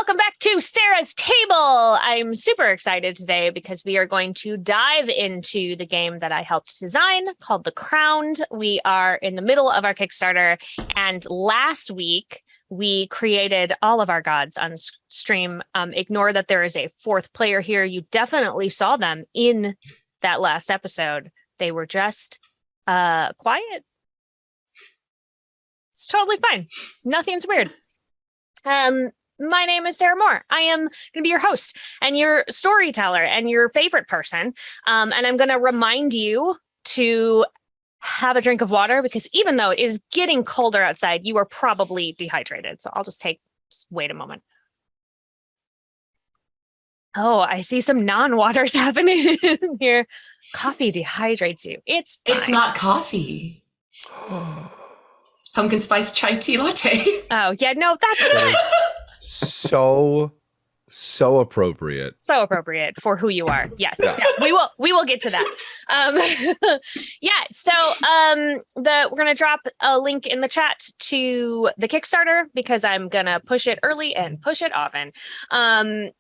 welcome back to Sarah's Table. I'm super excited today because we are going to dive into the game that I helped design called The Crowned. We are in the middle of our Kickstarter, and last week we created all of our gods on stream. Ignore that there is a fourth player here. You definitely saw them in that last episode. They were just quiet. It's totally fine. Nothing's weird. My name is Sarah Moore. I am going to be your host and your storyteller and your favorite person. And I'm going to remind you to have a drink of water because even though it is getting colder outside, you are probably dehydrated. So I'll just wait a moment. Oh, I see some non-waters happening in here. Coffee dehydrates you. It's fine. It's not coffee. It's pumpkin spice chai tea latte. Oh, yeah, no, that's not. So appropriate. So appropriate for who you are. Yes. Yeah. We will get to that. Yeah. So we're gonna drop a link in the chat to the Kickstarter because I'm gonna push it early and push it often.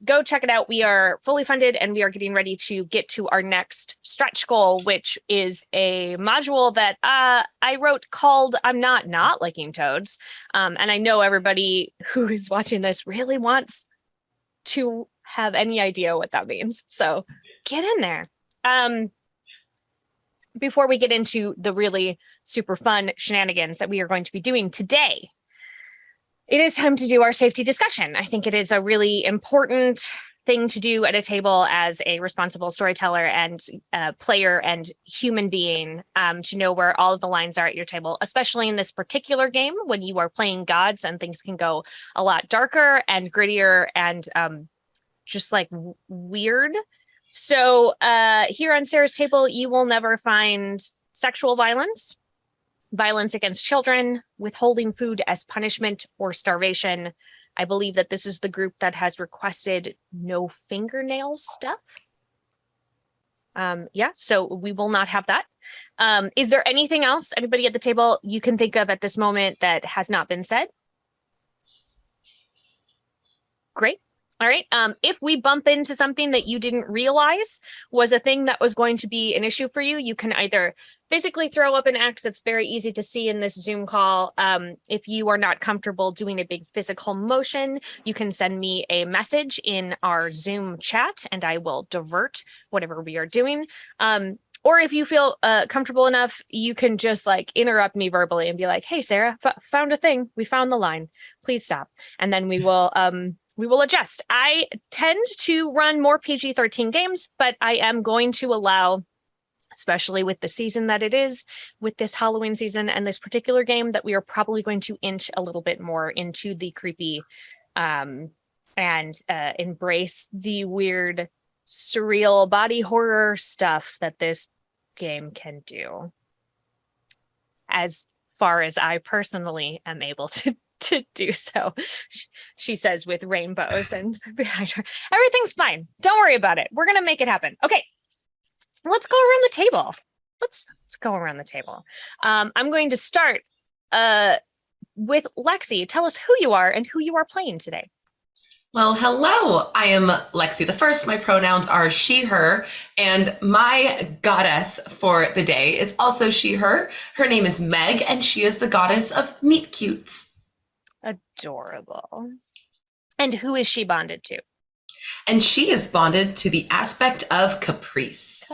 Go check it out. We are fully funded and we are getting ready to get to our next stretch goal, which is a module that I wrote called I'm Not Liking Toads. And I know everybody who is watching this really wants to have any idea what that means. So get in there. Before we get into the really super fun shenanigans that we are going to be doing today, it is time to do our safety discussion. I think it is a really important thing to do at a table as a responsible storyteller and player and human being, to know where all of the lines are at your table, especially in this particular game when you are playing gods and things can go a lot darker and grittier and just like weird. So here on Sarah's Table, you will never find sexual violence, violence against children, withholding food as punishment, or starvation. I believe that this is the group that has requested no fingernail stuff. Yeah, so we will not have that. Is there anything else, anybody at the table, you can think of at this moment that has not been said? Great. All right. If we bump into something that you didn't realize was a thing that was going to be an issue for you, you can either physically throw up an X. It's very easy to see in this Zoom call. If you are not comfortable doing a big physical motion, you can send me a message in our Zoom chat and I will divert whatever we are doing. Or if you feel comfortable enough, you can just like interrupt me verbally and be like, hey, Sarah, found a thing. We found the line. Please stop. And then we will adjust. I tend to run more PG-13 games, but I am going to allow, especially with the season that it is, with this Halloween season and this particular game, that we are probably going to inch a little bit more into the creepy and embrace the weird, surreal body horror stuff that this game can do. As far as I personally am able to do so, she says with rainbows and behind her. Everything's fine. Don't worry about it. We're gonna make it happen. Okay, let's go around the table. Let's go around the table. I'm going to start with Lexi. Tell us who you are and who you are playing today. Well, hello. I am Lexi the First. My pronouns are she, her, and my goddess for the day is also she, her. Her name is Meg, and she is the goddess of meet cutes. Adorable. And who is she bonded to? And she is bonded to the aspect of Caprice.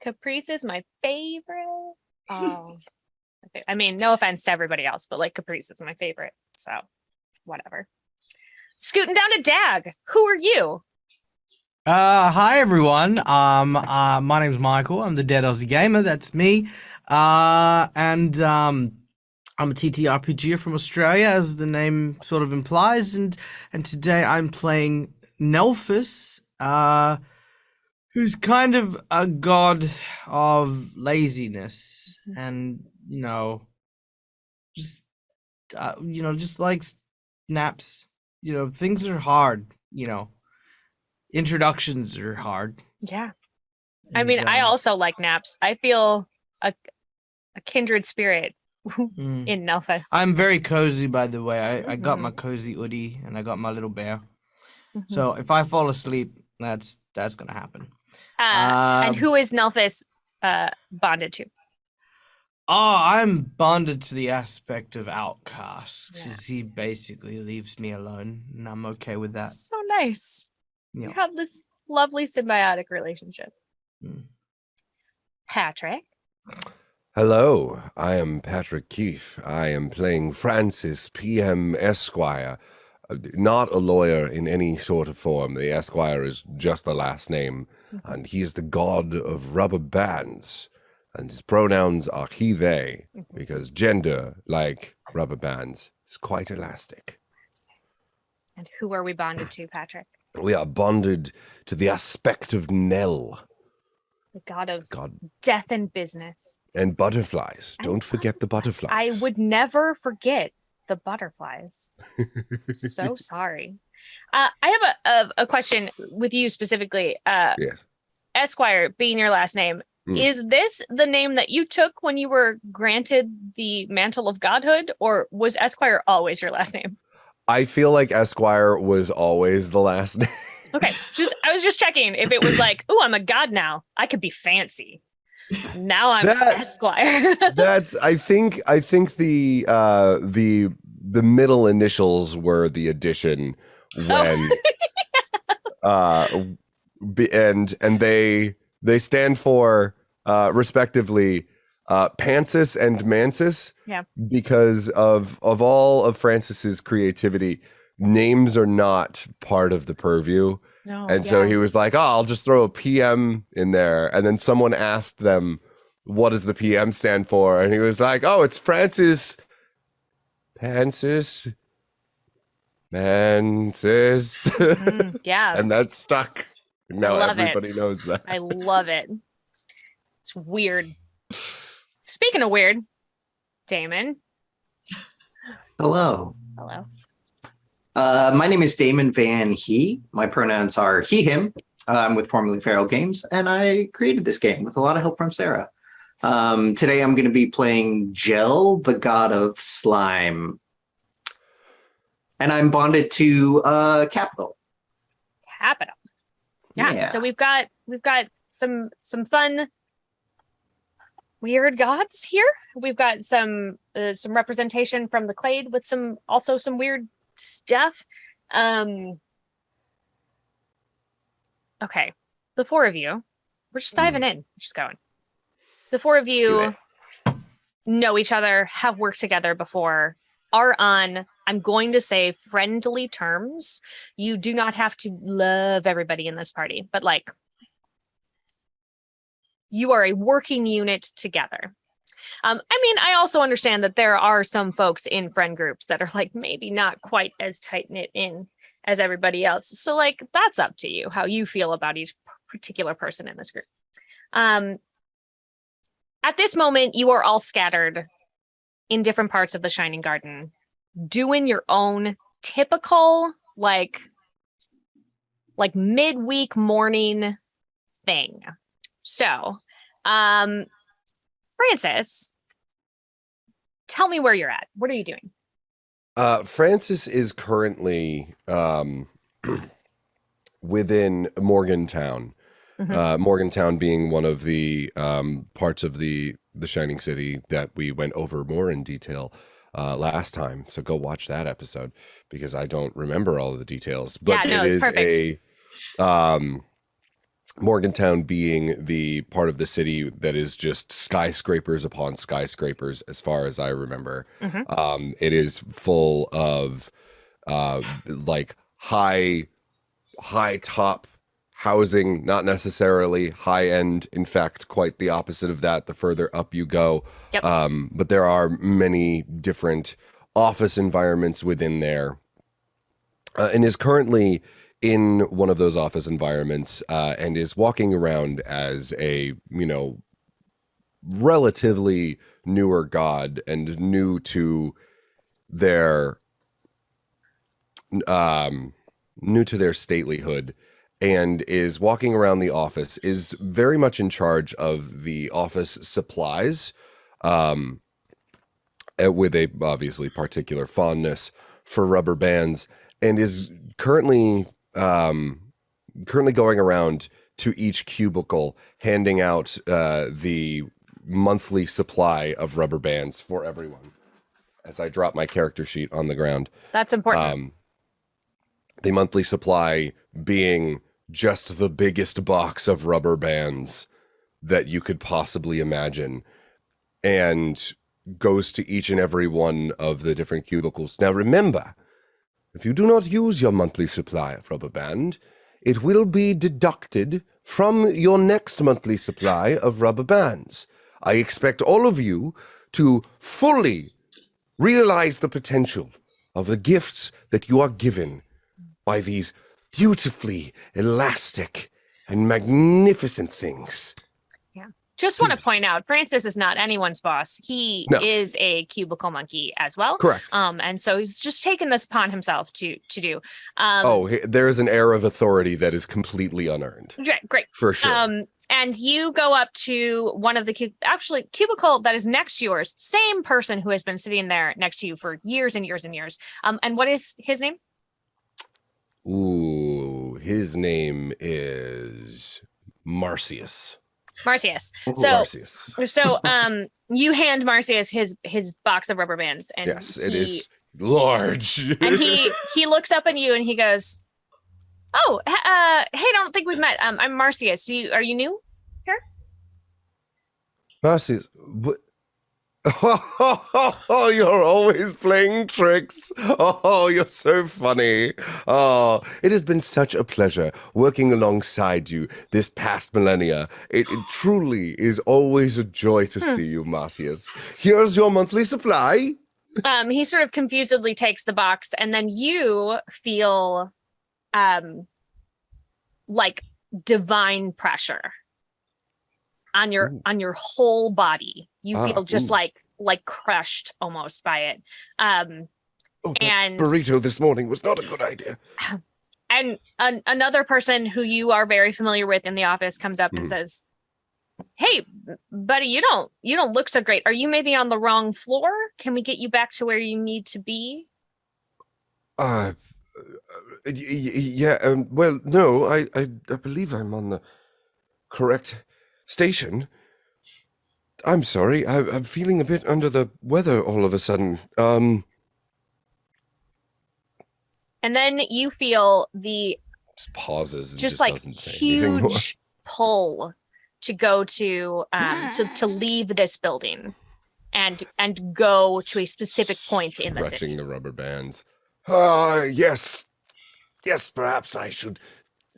Caprice is my favorite. Oh, I mean, no offense to everybody else, but like Caprice is my favorite. So whatever. Scooting down to Dag. Who are you? Hi everyone. My name's Michael. I'm the Dead Aussie Gamer. That's me. I'm a TTRPG from Australia, as the name sort of implies, and today I'm playing Nelphus, who's kind of a god of laziness, and just likes naps. Things are hard. Introductions are hard. Yeah, I mean, I also like naps. I feel a kindred spirit in Nelphus. I'm very cozy, by the way. I got my cozy hoodie and I got my little bear. So if I fall asleep, that's gonna happen. And who is Nelphis bonded to? Oh, I'm bonded to the aspect of outcast because he basically leaves me alone, and I'm okay with that. So nice. Yeah. You have this lovely symbiotic relationship. Patrick. Hello, I am Patrick Keeffe. I am playing Francis PM Esquire. Not a lawyer in any sort of form. The Esquire is just the last name, and he is the god of rubber bands. And his pronouns are he, they, because gender, like rubber bands, is quite elastic. And who are we bonded to, Patrick? We are bonded to the aspect of Nell. The god of death and business. And butterflies. Don't forget the butterflies. I would never forget the butterflies. So sorry. I have a question with you specifically. Yes. Esquire being your last name. Is this the name that you took when you were granted the mantle of godhood, or was Esquire always your last name? I feel like Esquire was always the last name. Okay, I was just checking if it was like, oh, I'm a god now. I could be fancy. Now I'm Esquire. I think the middle initials were the addition when and they stand for respectively Pantsis and Mansis. Yeah. Because of all of Francis's creativity, names are not part of the purview. No, and so he was like, oh, I'll just throw a PM in there. And then someone asked them, what does the PM stand for? And he was like, oh, it's Francis Pansis Mansis. Yeah. And that stuck. Now Love everybody knows that. I love it. It's weird. Speaking of weird, Damon. Hello. Hello. My name is Damon Vanhee. My pronouns are he, him. I'm with formerly Feral Games, and I created this game with a lot of help from Sarah. Today I'm going to be playing Gel, the god of slime. And I'm bonded to Capital. Capital. Yeah. So we've got some fun weird gods here. We've got some representation from the Clade with some weird stuff. Okay. The four of you, we're just diving in. We're just going. The four of you know each other, have worked together before, are on, I'm going to say, friendly terms. You do not have to love everybody in this party, but like, you are a working unit together. I mean, I also understand that there are some folks in friend groups that are like maybe not quite as tight knit in as everybody else. So like, that's up to you, how you feel about each particular person in this group. At this moment, you are all scattered in different parts of the Shining Garden, doing your own typical like midweek morning thing. So, Francis, tell me where you're at. What are you doing? Francis is currently within Morgantown. Morgantown being one of the parts of the Shining City that we went over more in detail last time. So go watch that episode because I don't remember all of the details. But yeah, no, it's perfect. Morgantown being the part of the city that is just skyscrapers upon skyscrapers, as far as I remember. It is full of like high top housing, not necessarily high end. In fact, quite the opposite of that. The further up you go, but there are many different office environments within there, and is currently in one of those office environments and is walking around as a, relatively newer god and new to their statelyhood, and is walking around the office, is very much in charge of the office supplies, with a obviously particular fondness for rubber bands, and is currently currently going around to each cubicle, handing out the monthly supply of rubber bands for everyone. As I drop my character sheet on the ground. That's important. The monthly supply being just the biggest box of rubber bands that you could possibly imagine, and goes to each and every one of the different cubicles. Now remember, if you do not use your monthly supply of rubber band, it will be deducted from your next monthly supply of rubber bands. I expect all of you to fully realize the potential of the gifts that you are given by these beautifully elastic and magnificent things. Yeah. Just want to point out, Francis is not anyone's boss. He is a cubicle monkey as well. Correct. And so he's just taken this upon himself to do. There is an air of authority that is completely unearned. Great. For sure. And you go up to one of the cubicle that is next to yours, same person who has been sitting there next to you for years and years and years. And what is his name? Ooh, his name is Marcius. Marcius. Marcius. So you hand Marcius his box of rubber bands, and yes, it is large. And he looks up at you and he goes, "Oh, hey, I don't think we've met. I'm Marcius. Are you new here?" Marcius, what? Oh, you're always playing tricks. Oh, you're so funny. Oh, it has been such a pleasure working alongside you this past millennia. It truly is always a joy to see you, Marcius. Here's your monthly supply. He sort of confusedly takes the box, and then you feel like divine pressure on your whole body. You feel just like crushed almost by it. And burrito this morning was not a good idea. And another person who you are very familiar with in the office comes up and says, "Hey, buddy, you don't look so great. Are you maybe on the wrong floor? Can we get you back to where you need to be?" Yeah. Well, no, I believe I'm on the correct station. I'm sorry. I'm feeling a bit under the weather all of a sudden. And then you feel the just pauses and just just like doesn't say anything more. huge pull to go to leave this building and go to a specific point in the city. Stretching the rubber bands. Yes, perhaps I should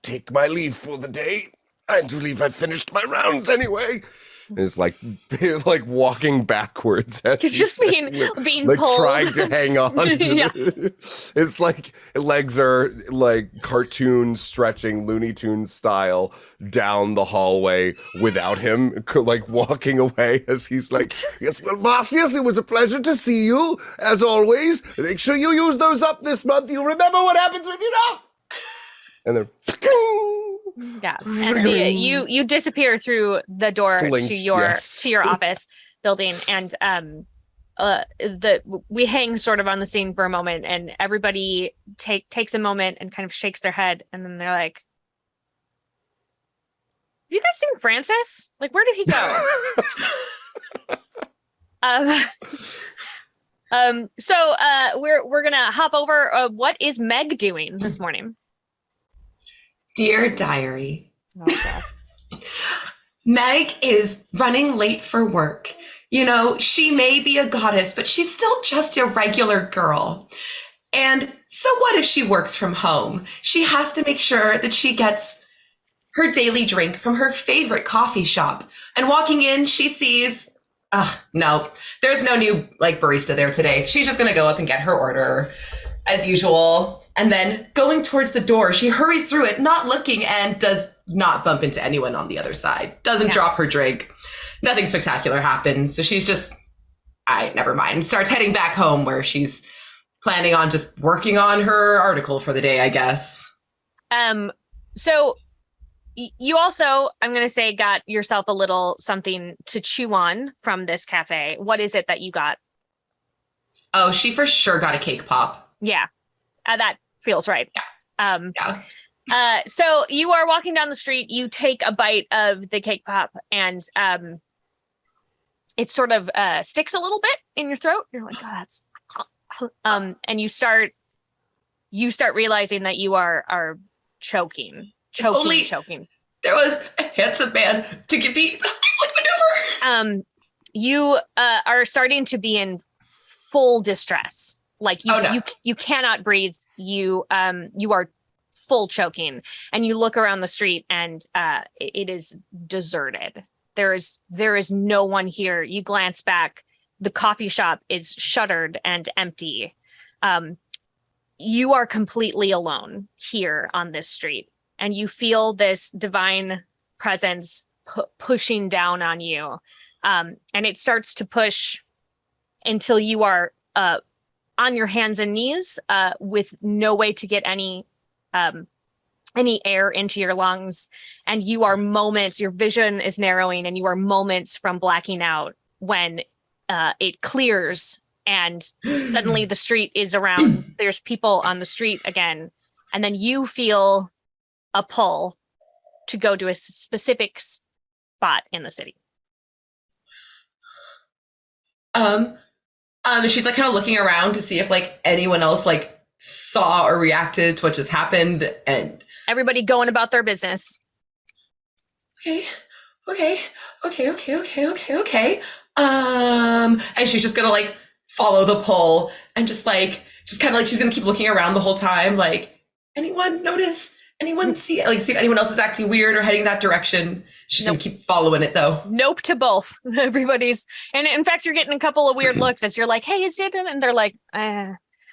take my leave for the day. I believe I've finished my rounds anyway. It's like walking backwards. It's just being like pulled. trying to hang on to it's like legs are like cartoon stretching Looney Tunes style down the hallway without him like walking away as he's like, "Yes, well, Marcius, it was a pleasure to see you as always. Make sure you use those up this month. You remember what happens when you don't." And then yeah, and you disappear through the door to your office building, and we hang sort of on the scene for a moment, and everybody takes a moment and kind of shakes their head, and then they're like, "Have you guys seen Francis? Like, where did he go?" So we're gonna hop over. What is Meg doing this morning? Dear Diary, Oh, Meg is running late for work. You know, she may be a goddess, but she's still just a regular girl. And so what if she works from home? She has to make sure that she gets her daily drink from her favorite coffee shop. And walking in, she sees, no, there's no new barista there today. So she's just going to go up and get her order as usual. And then going towards the door, she hurries through it, not looking, and does not bump into anyone on the other side. Doesn't drop her drink. Nothing spectacular happens. So she's just, never mind. Starts heading back home where she's planning on just working on her article for the day, I guess. So you also, I'm going to say, got yourself a little something to chew on from this cafe. What is it that you got? Oh, she for sure got a cake pop. Yeah. That feels right. Yeah. So you are walking down the street. You take a bite of the cake pop, and it sort of sticks a little bit in your throat. You're like, oh, that's and you start realizing that you are choking. There was a handsome man to give me the Heimlich maneuver. You are starting to be in full distress. Like you cannot breathe. You are full choking, and you look around the street, and it is deserted. There is no one here. You glance back. The coffee shop is shuttered and empty. You are completely alone here on this street, and you feel this divine presence pushing down on you. And it starts to push until you are on your hands and knees with no way to get any air into your lungs. And you are moments, your vision is narrowing, and you are moments from blacking out when it clears and suddenly the street is around. There's people on the street again. And then you feel a pull to go to a specific spot in the city. She's like kind of looking around to see if like anyone else like saw or reacted to what just happened, and everybody going about their business. Okay. And she's just gonna like follow the pull and just kind of like she's gonna keep looking around the whole time. Like, anyone notice? Anyone see if anyone else is acting weird or heading that direction? She's gonna keep following it though. Nope to both. Everybody's, and in fact, you're getting a couple of weird looks as you're like, "Hey, is it?" And they're like,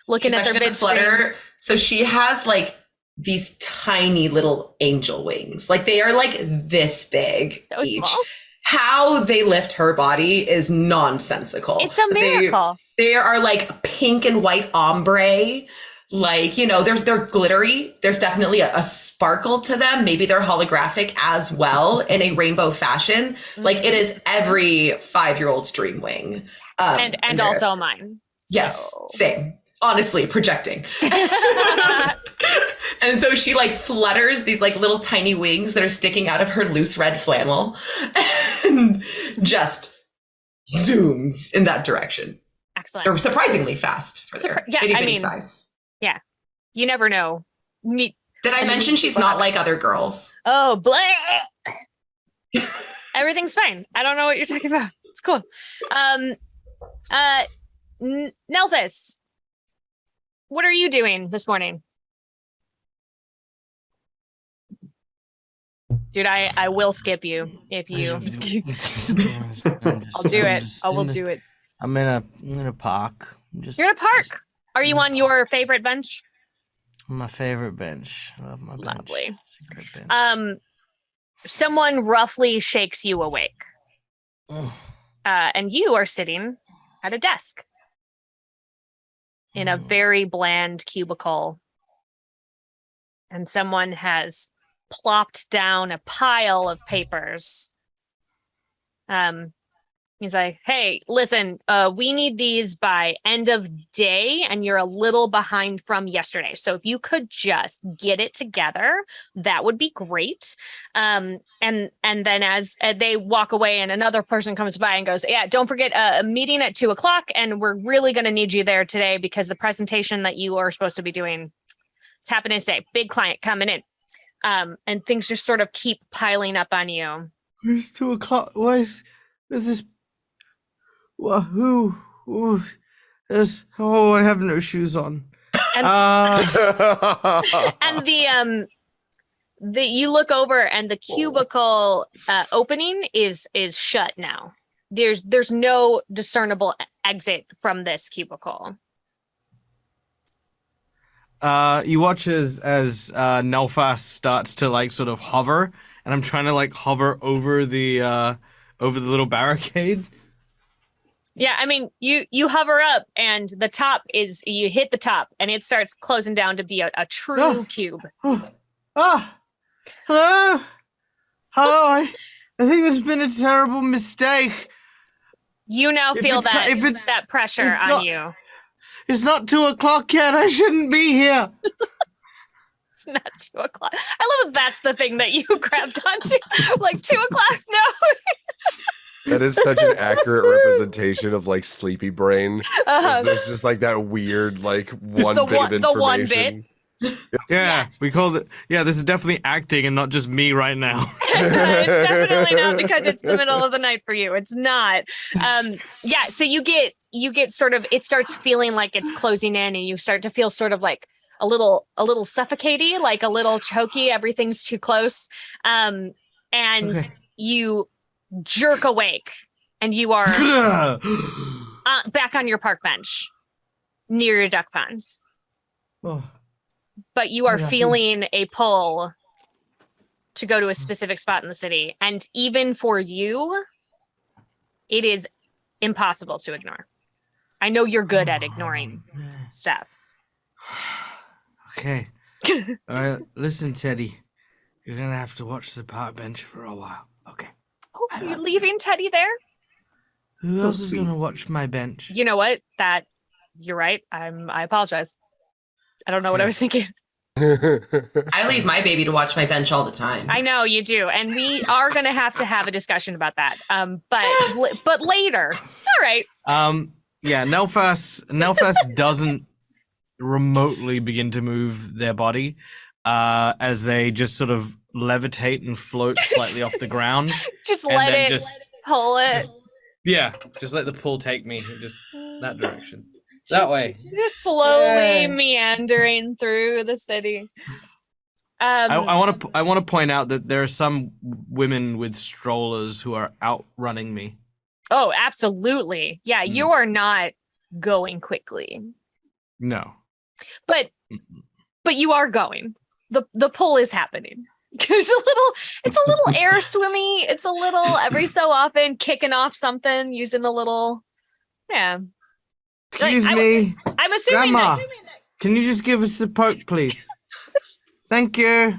looking at their bid screen. So she has like these tiny little angel wings. Like they are like this big So each. small. How they lift her body is nonsensical. It's a miracle. They are like pink and white ombre. Like, you know, they're glittery. There's definitely a sparkle to them. Maybe they're holographic as well in a rainbow fashion. Mm-hmm. Like it is every 5-year-old's dream wing. And also mine. Yes, same. Honestly, projecting. And so she like flutters these like little tiny wings that are sticking out of her loose red flannel and just zooms in that direction. Excellent. They're surprisingly fast for their itty bitty size. Yeah. You never know. Did I mention she's not like other girls? Oh, blah. Everything's fine. I don't know what you're talking about. It's cool. Nelphis, what are you doing this morning? Dude, I will skip you if you. I'll do it. I will do it. I'm in a park. You're in a park. Are you on your favorite bench? My favorite bench. I love my bench. Lovely. It's a great bench. Someone roughly shakes you awake. And you are sitting at a desk in a very bland cubicle. And someone has plopped down a pile of papers. He's like, "Hey, listen, we need these by end of day, and you're a little behind from yesterday. So if you could just get it together, that would be great." And then as they walk away, and another person comes by and goes, "Yeah, don't forget a meeting at 2:00, and we're really going to need you there today because the presentation that you are supposed to be doing, it's happening today. Big client coming in." And things just sort of keep piling up on you. Where's 2:00? Why is this? Well, who is? Oh, I have no shoes on. And, and the you look over, and the cubicle opening is shut now. There's no discernible exit from this cubicle. You watch as Nelphas starts to like sort of hover, and I'm trying to like hover over the little barricade. Yeah, I mean, you hover up, and the top is, you hit the top, and it starts closing down to be a true cube. Hello. I think there's been a terrible mistake. You now feel that pressure on you. It's not 2:00 yet. I shouldn't be here. It's not 2 o'clock. I love that that's the thing that you grabbed onto. Like 2 o'clock? No. That is such an accurate representation of like sleepy brain. There's just like that weird like one bit of information. The one bit. Yeah, we call it. Yeah, this is definitely acting and not just me right now. It's definitely not because it's the middle of the night for you. It's not. Yeah, so you get sort of, it starts feeling like it's closing in, and you start to feel sort of like a little suffocating, like a little choky. Everything's too close, and you jerk awake, and you are back on your park bench near your duck pond. Oh. But you are feeling a pull to go to a specific spot in the city. And even for you, it is impossible to ignore. I know you're good at ignoring stuff. Okay. All right, listen, Teddy. You're going to have to watch the park bench for a while. Okay. Oh, are you leaving Teddy there? Who else is going to watch my bench? You know what? You're right. I apologize. I don't know what I was thinking. I leave my baby to watch my bench all the time. I know you do, and we are going to have a discussion about that. But later. All right. Yeah, Nelfas doesn't remotely begin to move their body as they just sort of levitate and float slightly off the ground. Just let it pull it. Just let the pull take me just that direction. That way. Just slowly meandering through the city. I want to point out that there are some women with strollers who are outrunning me. Oh, absolutely. Yeah, you are not going quickly. No. But you are going. The pull is happening. It's a little air swimmy. It's a little every so often kicking off something, using a little Excuse me. I'm assuming Grandma, can you just give us a poke, please? Thank you.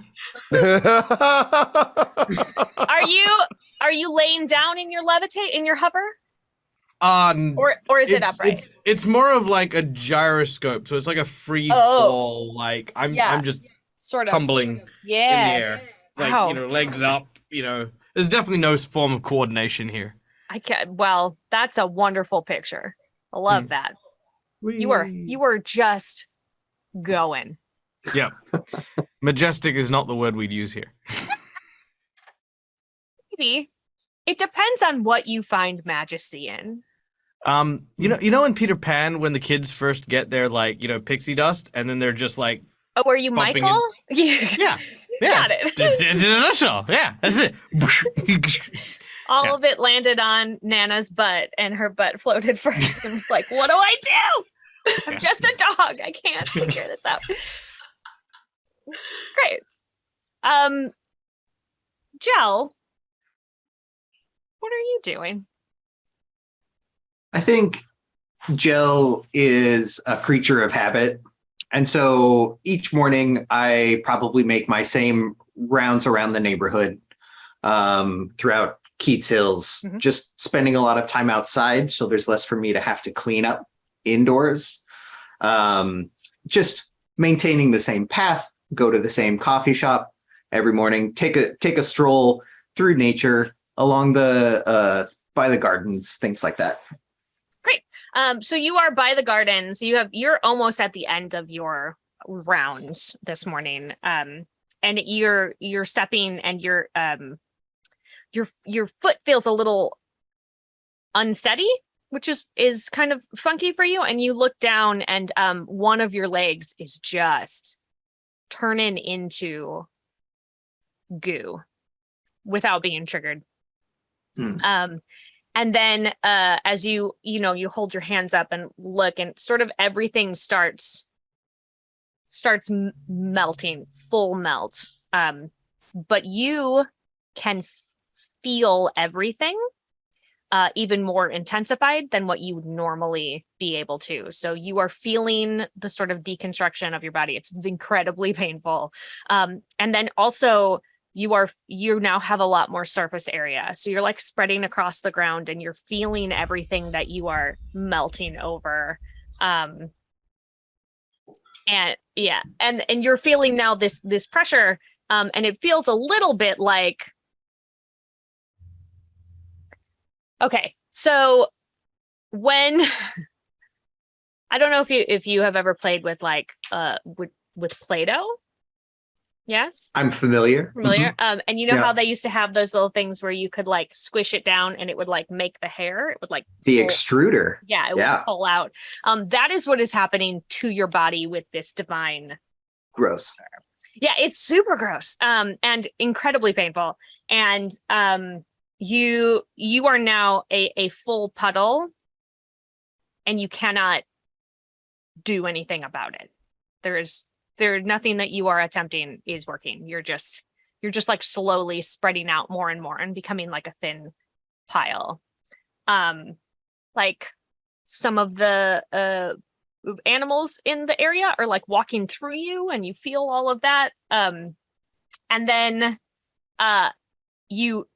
Are you laying down in your hover? Or is it upright? It's more of like a gyroscope, so it's like a free fall. Like I'm just sort of tumbling in the air, like legs up. There's definitely no form of coordination here. Well, that's a wonderful picture. I love that. You were just going. Yep. Majestic is not the word we'd use here. Maybe. It depends on what you find majesty in. You know in Peter Pan when the kids first get their pixie dust and then they're just like are you Michael? Yeah. Got it. It's in a nutshell. Yeah, that's it. All of it landed on Nana's butt, and her butt floated first. And was like, what do I do? I'm just a dog. I can't figure this out. Great. Jel, what are you doing? I think Jill is a creature of habit. And so each morning I probably make my same rounds around the neighborhood throughout Keats Hills, just spending a lot of time outside. So there's less for me to have to clean up indoors. Just maintaining the same path, go to the same coffee shop every morning, take a stroll through nature along the by the gardens, things like that. Great. So you are by the gardens. You're almost at the end of your rounds this morning. And you're stepping, and your foot feels a little unsteady, which is kind of funky for you. And you look down, and one of your legs is just turning into goo without being triggered. And then as you hold your hands up and look, and sort of everything starts melting, full melt. But you can feel everything even more intensified than what you would normally be able to. So you are feeling the sort of deconstruction of your body. It's incredibly painful. And then also you now have a lot more surface area. So you're like spreading across the ground, and you're feeling everything that you are melting over. And yeah, and you're feeling now this pressure, and it feels a little bit like, okay, so when I don't know if you have ever played with like with Play-Doh. Yes, I'm familiar. familiar. And you know Yeah. how they used to have those little things where you could like squish it down and it would like make the hair. It would like The pull- extruder. Yeah, it would pull out. That is what is happening to your body with this divine. Gross. Yeah, it's super gross. And incredibly painful. And you are now a full puddle, and you cannot do anything about it. There's nothing that you are attempting is working. You're just like slowly spreading out more and more and becoming like a thin pile. Like some of the animals in the area are like walking through you, and you feel all of that. And then you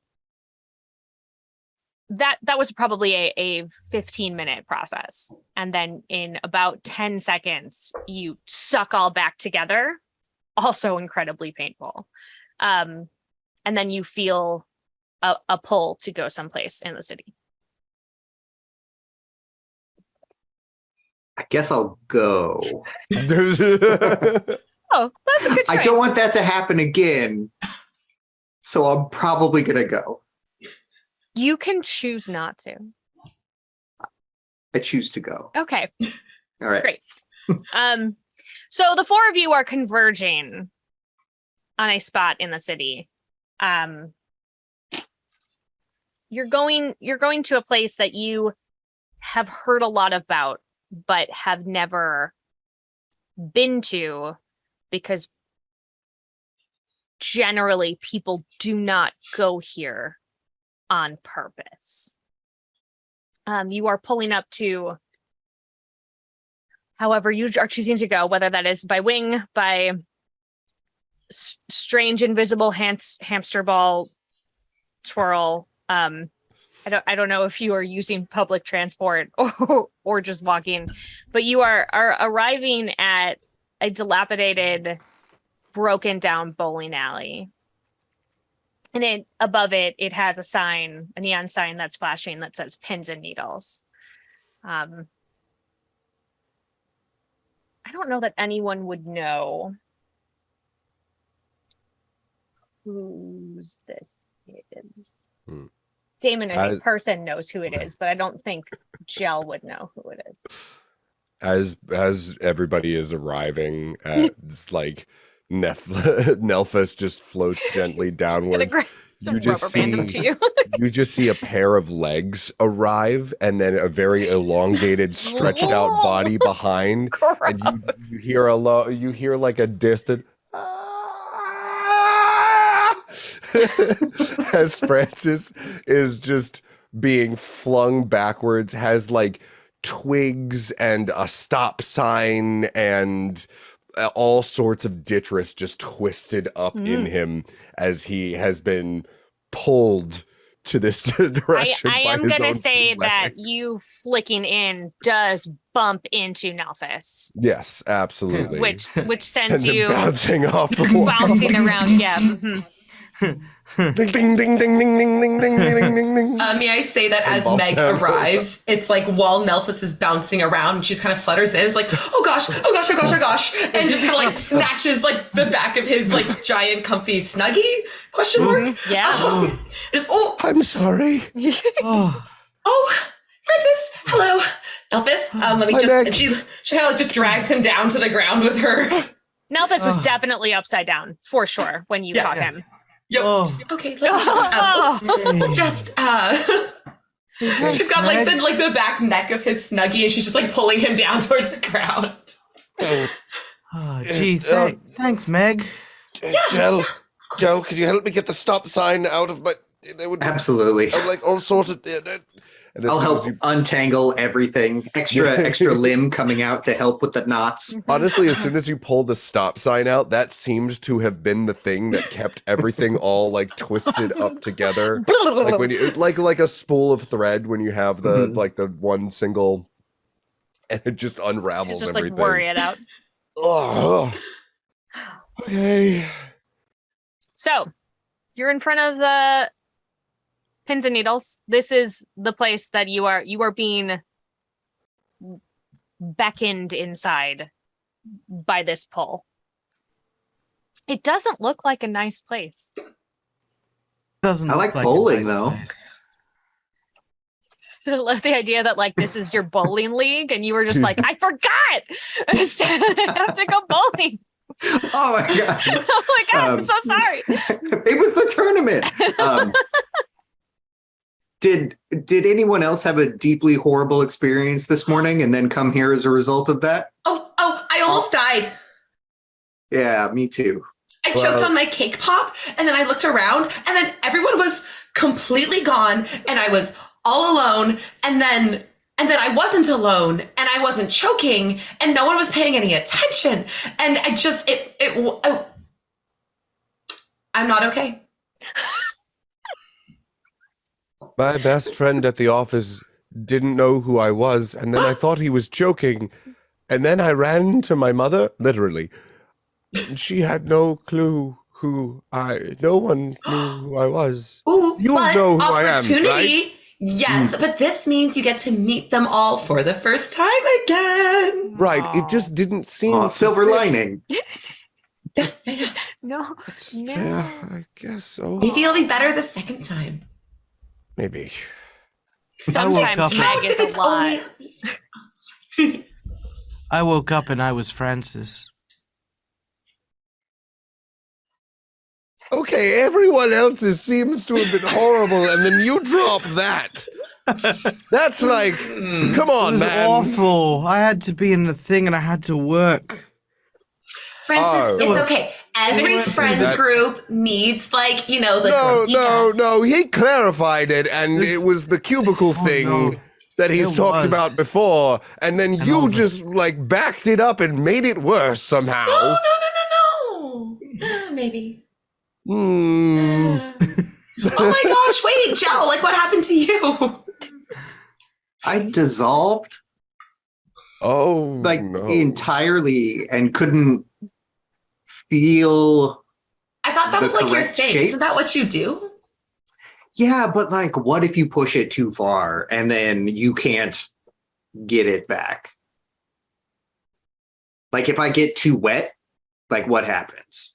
that was probably a 15-minute process, and then in about 10 seconds you suck all back together, also incredibly painful. And then you feel a pull to go someplace in the city. I guess I'll go. Oh, that's a good choice. I don't want that to happen again. So I'm probably going to go. You can choose not to. I choose to go. Okay. All right. Great. So the four of you are converging on a spot in the city. You're going to a place that you have heard a lot about, but have never been to, because generally people do not go here on purpose. You are pulling up to however you are choosing to go, whether that is by wing, by strange invisible hamster ball twirl. I don't know if you are using public transport or just walking, but you are arriving at a dilapidated, broken down bowling alley. And above it has a neon sign that's flashing that says pins and needles. I don't know that anyone would know whose this is. Damon, as a person, knows who it is, but I don't think Jell would know who it is. As everybody is arriving, it's like Nelphus just floats gently downwards. You just see a pair of legs arrive, and then a very elongated, stretched out body behind. Gross. And you hear like a distant as Francis is just being flung backwards, has like twigs and a stop sign and all sorts of detritus just twisted up in him as he has been pulled to this direction. I am going to say that you flicking in does bump into Nelphus. Yes, absolutely. Which sends you him bouncing off the wall. Bouncing around, yeah. Mm-hmm. Ding, ding, ding, ding, ding, ding, ding, ding, ding, ding, ding. May I say that as Meg arrives, it's like while Nelphus is bouncing around and she just kind of flutters in, it's like, oh gosh, and just kind of like snatches like the back of his like giant comfy Snuggie, question mark? Yeah. I'm sorry. Francis, hello. Nelphus, let me just, and she kind of like just drags him down to the ground with her. Nelphus was definitely upside down, for sure, when you caught him. Yep. Okay, we'll just she's got like the back neck of his Snuggie, and she's just like pulling him down towards the ground. Oh, gee, thanks, Meg. Jell, could you help me get the stop sign out of my... Absolutely. I'm like all sorted. I'll help untangle everything. Extra limb coming out to help with the knots. Honestly, as soon as you pull the stop sign out, that seemed to have been the thing that kept everything all like twisted up together, like when you like a spool of thread when you have the like the one single, and it just unravels just everything. Like worry it out. Oh, okay. So, you're in front of the pins and needles. This is the place that you are being beckoned inside by this pull. It doesn't look like a nice place. Doesn't I look like a bowling, nice though. place. Just I love the idea that like this is your bowling league and you were just like, I forgot. Instead, I have to go bowling. Oh my god! Oh my god, I'm so sorry. It was the tournament. Did anyone else have a deeply horrible experience this morning and then come here as a result of that? Oh, I almost died. Yeah, me too. I choked on my cake pop, and then I looked around, and then everyone was completely gone, and I was all alone, and then I wasn't alone, and I wasn't choking, and no one was paying any attention, and I just I'm not okay. My best friend at the office didn't know who I was, and then I thought he was joking, and then I ran to my mother, literally. She had no clue no one knew who I was. Ooh, You but know who I am, opportunity. right? Yes, but this means you get to meet them all for the first time again. Right, it just didn't seem Oh, to silver stick. lining. No. It's No. fair, I guess so. Maybe it'll be better the second time. Maybe. Sometimes up- Meg Count if is a it's lot. only- I woke up and I was Francis. Okay, everyone else's seems to have been horrible, and then you drop that. That's like, come It on, was man. awful. I had to be in the thing and I had to work. Francis, Oh. it's okay. Every Anyone see friend that? group needs, like, the No, grumpy guest. no, he clarified it, and it was the cubicle thing no. that he's It talked was. about before, and then all you the- just, like, backed it up and made it worse somehow. No. Maybe. Hmm. Oh my gosh, wait, Jell, like what happened to you? I dissolved Oh, like no. entirely and couldn't feel. I thought that The was like your correct thing. Isn't that shapes? what you do? Yeah, but like, what if you push it too far and then you can't get it back? Like, if I get too wet, like, what happens?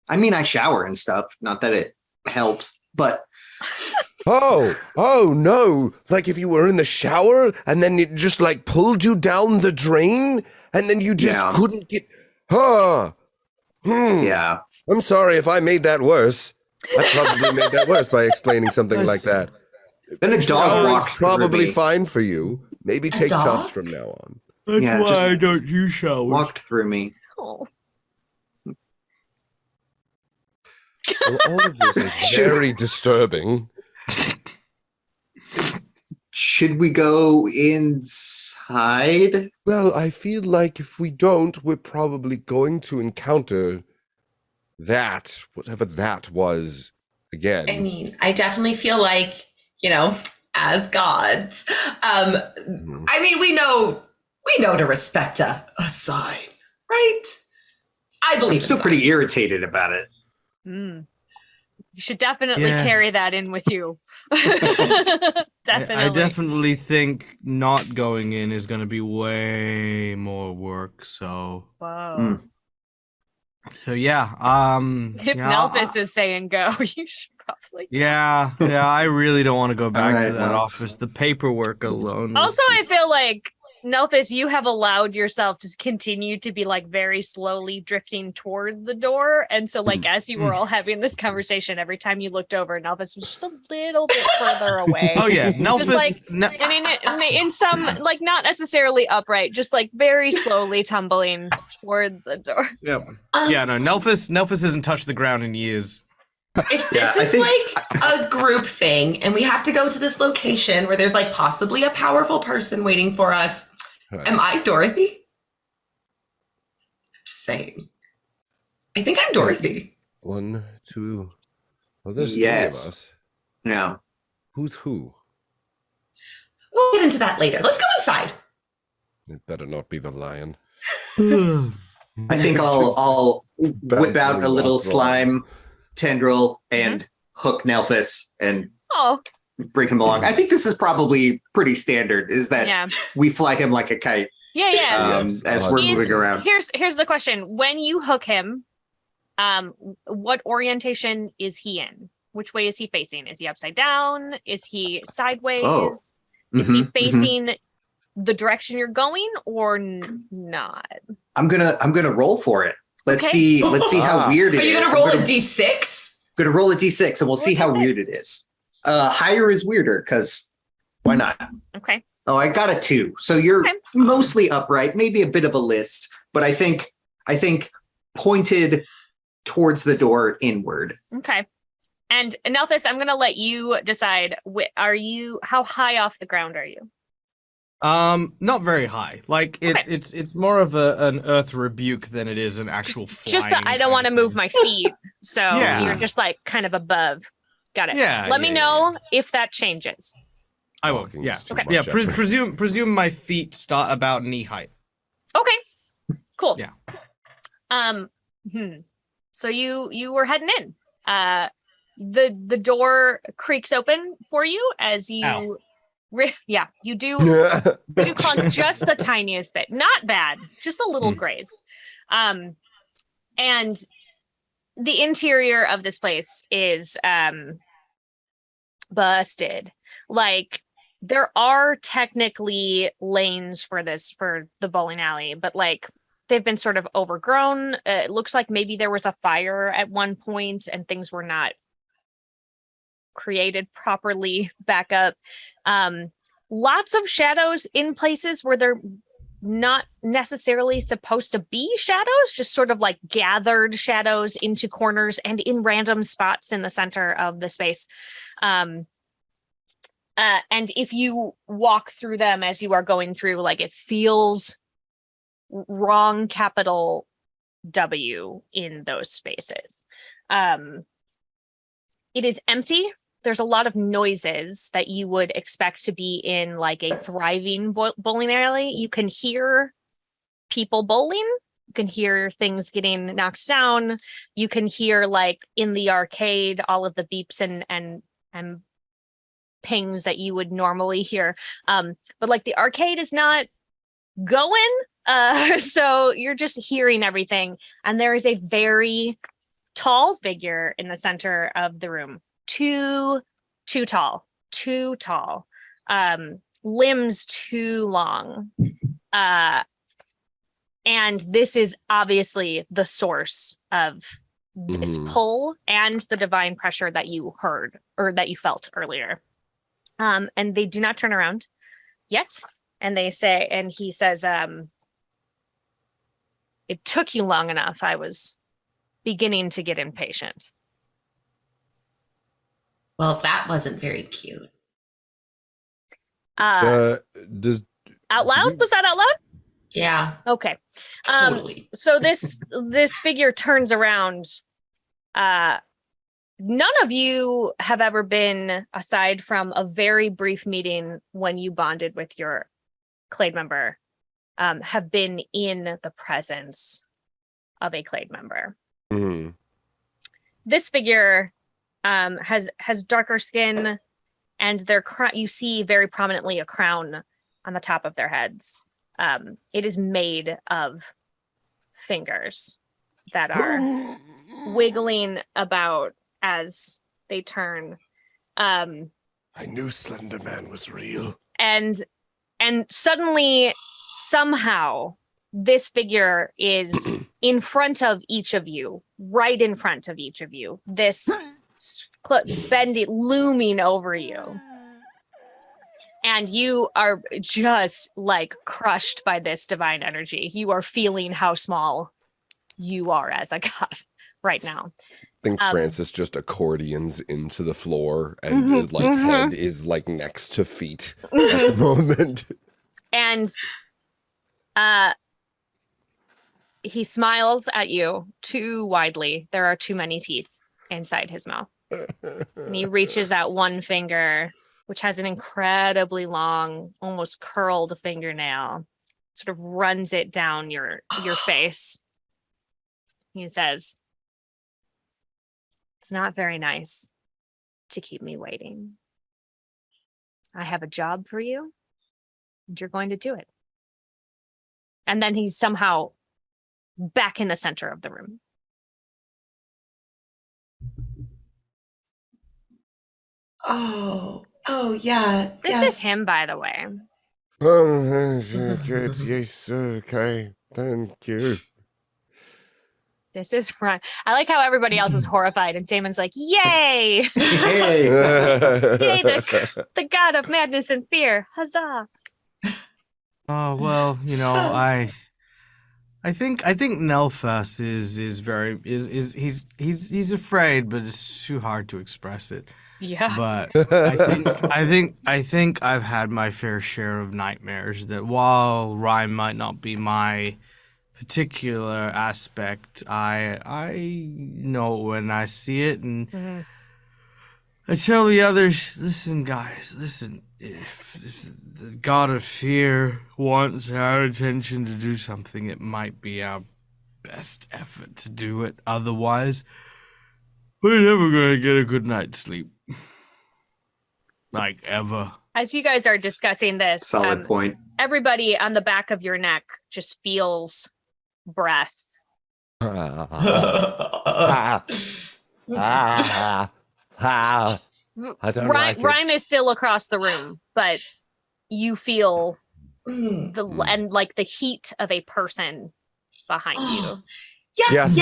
I mean, I shower and stuff. Not that it helps, but Oh no. Like if you were in the shower and then it just like pulled you down the drain and then you just Yeah. couldn't get. yeah. I'm sorry if I made that worse. I probably made that worse by explaining something like that. Then a dog Showering's walked probably through me. fine for you. Maybe take dog? tubs from now on. That's Yeah, why just I don't use showers. Walked through me. Oh. Well, all of this is very disturbing. Should we go inside? Well, I feel like if we don't, we're probably going to encounter that, whatever that was, again. I mean, I definitely feel like, as gods. I mean, we know to respect a sign, right? I believe I'm still in pretty signs. irritated about it. You should definitely Yeah. carry that in with you. Definitely. I definitely think not going in is going to be way more work. So, Whoa. yeah. If yeah, Nelvis is saying go, you should probably. yeah. I really don't want to go back to Alright, that well. office. The paperwork alone. was Also, I just- feel like Nelvis, you have allowed yourself to continue to be like very slowly drifting toward the door. And so like as you were all having this conversation, every time you looked over, Nelvis was just a little bit further away. Oh yeah, Nelvis. like- And in some like not necessarily upright, just like very slowly tumbling toward the door. yeah, no. Nelvis hasn't touched the ground in years. If Yeah, this I is think- like a group thing and we have to go to this location where there's like possibly a powerful person waiting for us, am I Dorothy? I'm just saying. I think I'm Dorothy. 1, 2. Well, there's Yes. 3 of us. Yeah. Who's who? We'll get into that later. Let's go inside. It better not be the lion. I think I'll whip out a little slime tendril and hook Nelphus and bring him along. I think this is probably pretty standard, is that we fly him like a kite. Yeah. As we're moving around. Here's the question. When you hook him, what orientation is he in? Which way is he facing? Is he upside down? Is he sideways? Is he facing the direction you're going or not? I'm gonna roll for it. Let's see how weird it is. Are you gonna roll a d6? I'm gonna roll a d6 and we'll see how weird it is. Higher is weirder because why not? Okay. Oh, I got a 2. So you're mostly upright, maybe a bit of a list, but I think pointed towards the door inward. Okay. And Nelphus, I'm gonna let you decide. How high off the ground are you? Not very high. Like it's more of an earth rebuke than it is an actual flying. I don't want to move my feet, so you're just like kind of above. Got it. Yeah. Let me know if that changes. I will. Yeah. Okay. Yeah. Presume my feet start about knee height. Okay. Cool. Yeah. So you were heading in. The door creaks open for you as you. You do clunk just the tiniest bit. Not bad, just a little graze. And the interior of this place is busted. Like, there are technically lanes for the bowling alley, but like they've been sort of overgrown. It looks like maybe there was a fire at one point and things were not created properly back up. Lots of shadows in places where they're not necessarily supposed to be shadows, just sort of like gathered shadows into corners and in random spots in the center of the space. And if you walk through them as you are going through, like, it feels wrong capital W in those spaces. It is empty. There's a lot of noises that you would expect to be in like a thriving bowling alley. You can hear people bowling. You can hear things getting knocked down. You can hear, like, in the arcade, all of the beeps and pings that you would normally hear. But like the arcade is not going. So you're just hearing everything. And there is a very tall figure in the center of the room. Too tall. Limbs too long. And this is obviously the source of this pull and the divine pressure that you heard or that you felt earlier. And they do not turn around yet. And he says, it took you long enough. I was beginning to get impatient. Well, that wasn't very cute. Out loud? Was that out loud? Yeah. Okay. Totally. So this figure turns around. None of you have ever been, aside from a very brief meeting when you bonded with your Clade member, have been in the presence of a Clade member. Mm-hmm. This figure has darker skin, and you see very prominently a crown on the top of their heads. It is made of fingers that are wiggling about as they turn. I knew Slender Man was real. And suddenly, somehow, this figure is in front of each of you, right in front of each of you. This bendy, looming over you. And you are just like crushed by this divine energy. You are feeling how small you are as a god right now. I think Francis just accordions into the floor and head is like next to feet at the moment. And he smiles at you too widely. There are too many teeth inside his mouth. And he reaches out one finger, which has an incredibly long, almost curled fingernail, sort of runs it down your face. He says, "It's not very nice to keep me waiting. I have a job for you, and you're going to do it." And then he's somehow back in the center of the room. Oh, yeah. This is him, by the way. Oh, good. Yes, okay. Thank you. This is Ryan. I like how everybody else is horrified, and Damon's like, "Yay! Hey. Yay, the god of madness and fear! Huzzah!" Oh well, I think Nelfus he's afraid, but it's too hard to express it. Yeah. But I think I've had my fair share of nightmares that while rhyme might not be my particular aspect, I know when I see it, and I tell the others, listen guys, listen, if the god of fear wants our attention to do something, it might be our best effort to do it. Otherwise, we're never going to get a good night's sleep. Like, ever. As you guys are discussing this, Solid point. everybody on the back of your neck just feels breath. I don't like it. Rhyme is still across the room, but you feel and like the heat of a person behind you. Yes,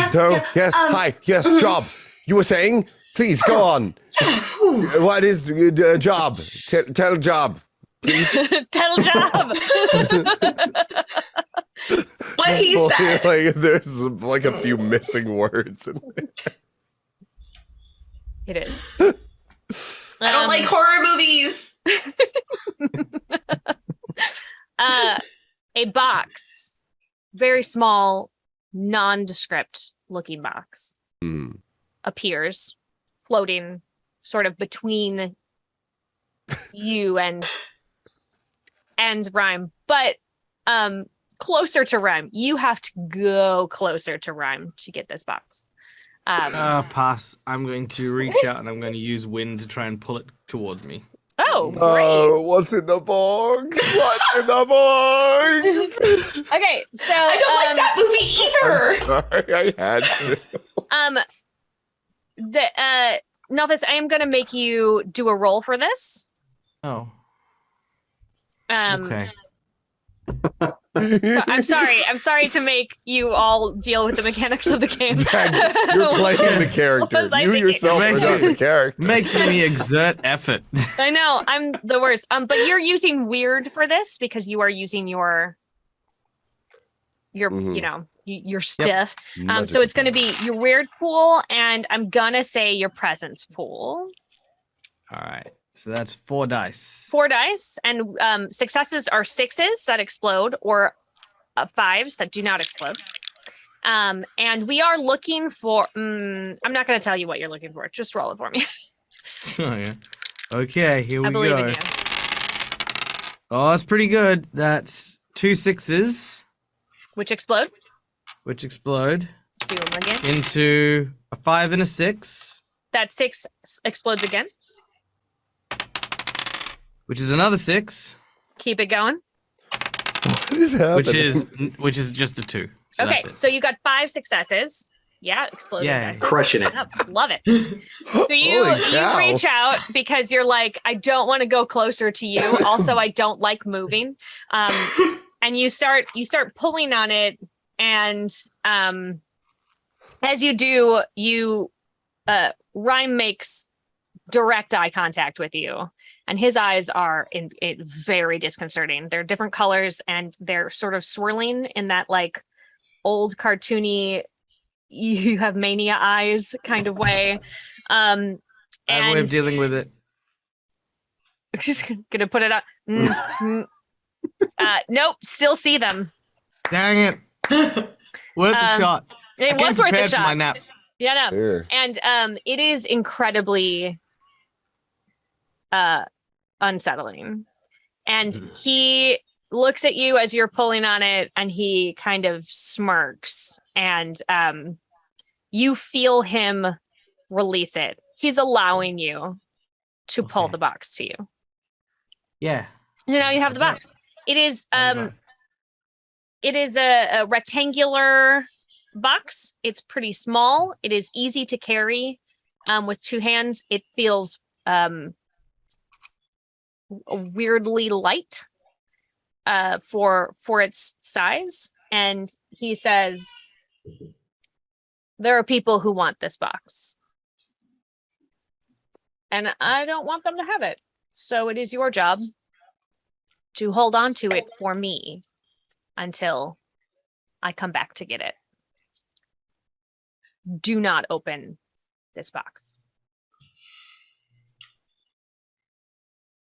hi, yes, job. You were saying? Please, go on. What is job? Tell job, please. Tell job. What he said. Like, there's like a few missing words in there. It is. I don't like horror movies. A box, very small, nondescript looking box, appears, floating sort of between you and Rhyme, but closer to Rhyme. You have to go closer to Rhyme to get this box. Pass. I'm going to reach out and I'm going to use wind to try and pull it towards me. Oh, great. Oh, what's in the box? What's in the box? Okay, so I don't like that movie either. Sorry, I had to. Nelvis, I am going to make you do a roll for this. Oh. Okay. Okay. I'm sorry to make you all deal with the mechanics of the game. Dad, you're playing the character. Was I You thinking? yourself are not the character. Making me exert effort. I know, I'm the worst. But you're using weird for this because you are using your your stuff. So it's going to be your weird pool, and I'm gonna say your presence pool. All right. So that's 4 dice. 4 dice, and successes are 6s that explode, or 5s that do not explode. And we are looking for. I'm not going to tell you what you're looking for. Just roll it for me. Oh yeah. Okay, here we I believe go. in you. Oh, that's pretty good. That's 2 6s. Which explode? Which explode. Let's do them again. Into a 5 and a 6. That 6 explodes again. Which is another 6. Keep it going. What is happening? Which is just a 2. So Okay, that's it. so you got 5 successes. Yeah, exploding Yeah. dice. Crushing it. Yep, love it. So you Holy cow. reach out because you're like, I don't want to go closer to you. Also, I don't like moving. And you start pulling on it, and as you do, Rhyme makes direct eye contact with you, and his eyes are very disconcerting. They're different colors, and they're sort of swirling in that like old cartoony, you have mania eyes kind of way. I have a way of dealing with it. I'm just gonna put it up. Nope, still see them. Dang it. Worth a shot. It I was came worth a prepared for my shot. nap. Yeah, no. Here. And it is incredibly unsettling. And he looks at you as you're pulling on it, and he kind of smirks, and you feel him release it. He's allowing you to pull Okay. the box to you. Yeah. So now you have the Okay. box. It is Alright. it is a rectangular box. It's pretty small. It is easy to carry with two hands. It feels weirdly light for its size. And he says, there are people who want this box. And I don't want them to have it. So it is your job to hold on to it for me until I come back to get it. Do not open this box.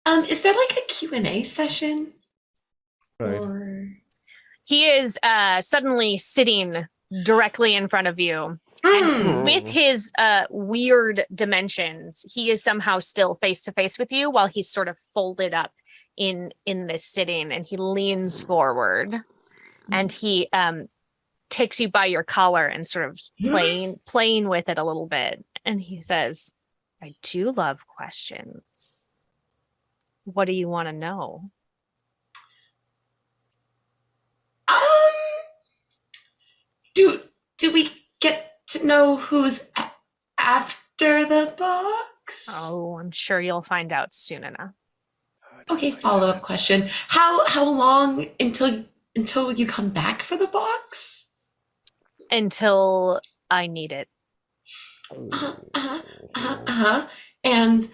Is that like a Q&A session? Right. Or... He is suddenly sitting directly in front of you. Mm. And with his weird dimensions, he is somehow still face to face with you while he's sort of folded up in this sitting, and he leans forward and he takes you by your collar and sort of playing with it a little bit. And he says, I do love questions. What do you want to know? Do we get to know who's after the box? Oh, I'm sure you'll find out soon enough. Okay, follow-up question. How long until you come back for the box? Until I need it. And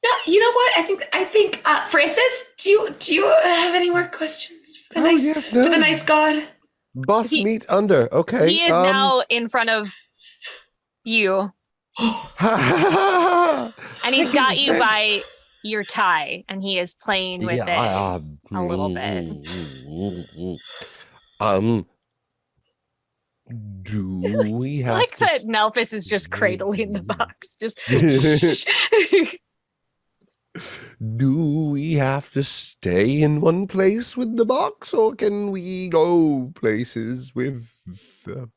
no, you know what? I think Francis, do you have any more questions for the nice god? Boss meat under. Okay. He is now in front of you, and he's got you by your tie, and he is playing with it a little bit. Do we have Like to that Nelphis is just cradling the box. Just do we have to stay in one place with the box, or can we go places with the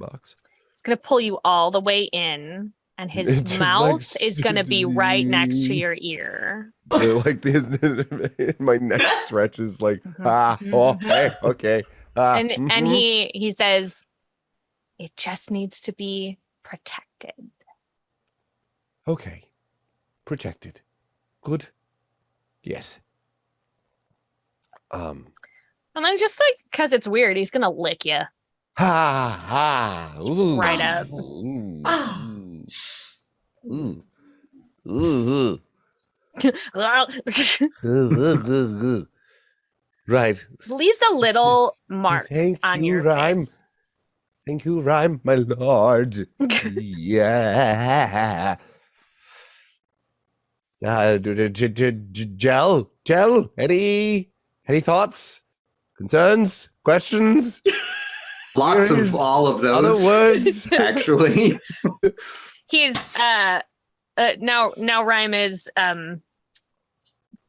box? It's gonna pull you all the way in, and his Just mouth like is gonna be right next to your ear. Like this, my neck stretches like okay. And he says, it just needs to be protected. Okay. Protected. Good. Yes. And then just like, because it's weird, he's gonna lick you. Ooh. Right up. Ooh. Oh. Ooh. Ooh. Right. Leaves a little mark Thank on you, your Rhyme. face. Thank you, Rhyme, my lord. Yeah. Gel, any thoughts, concerns, questions? Lots Queries? of all of Other those, words? actually. He's now Rhyme is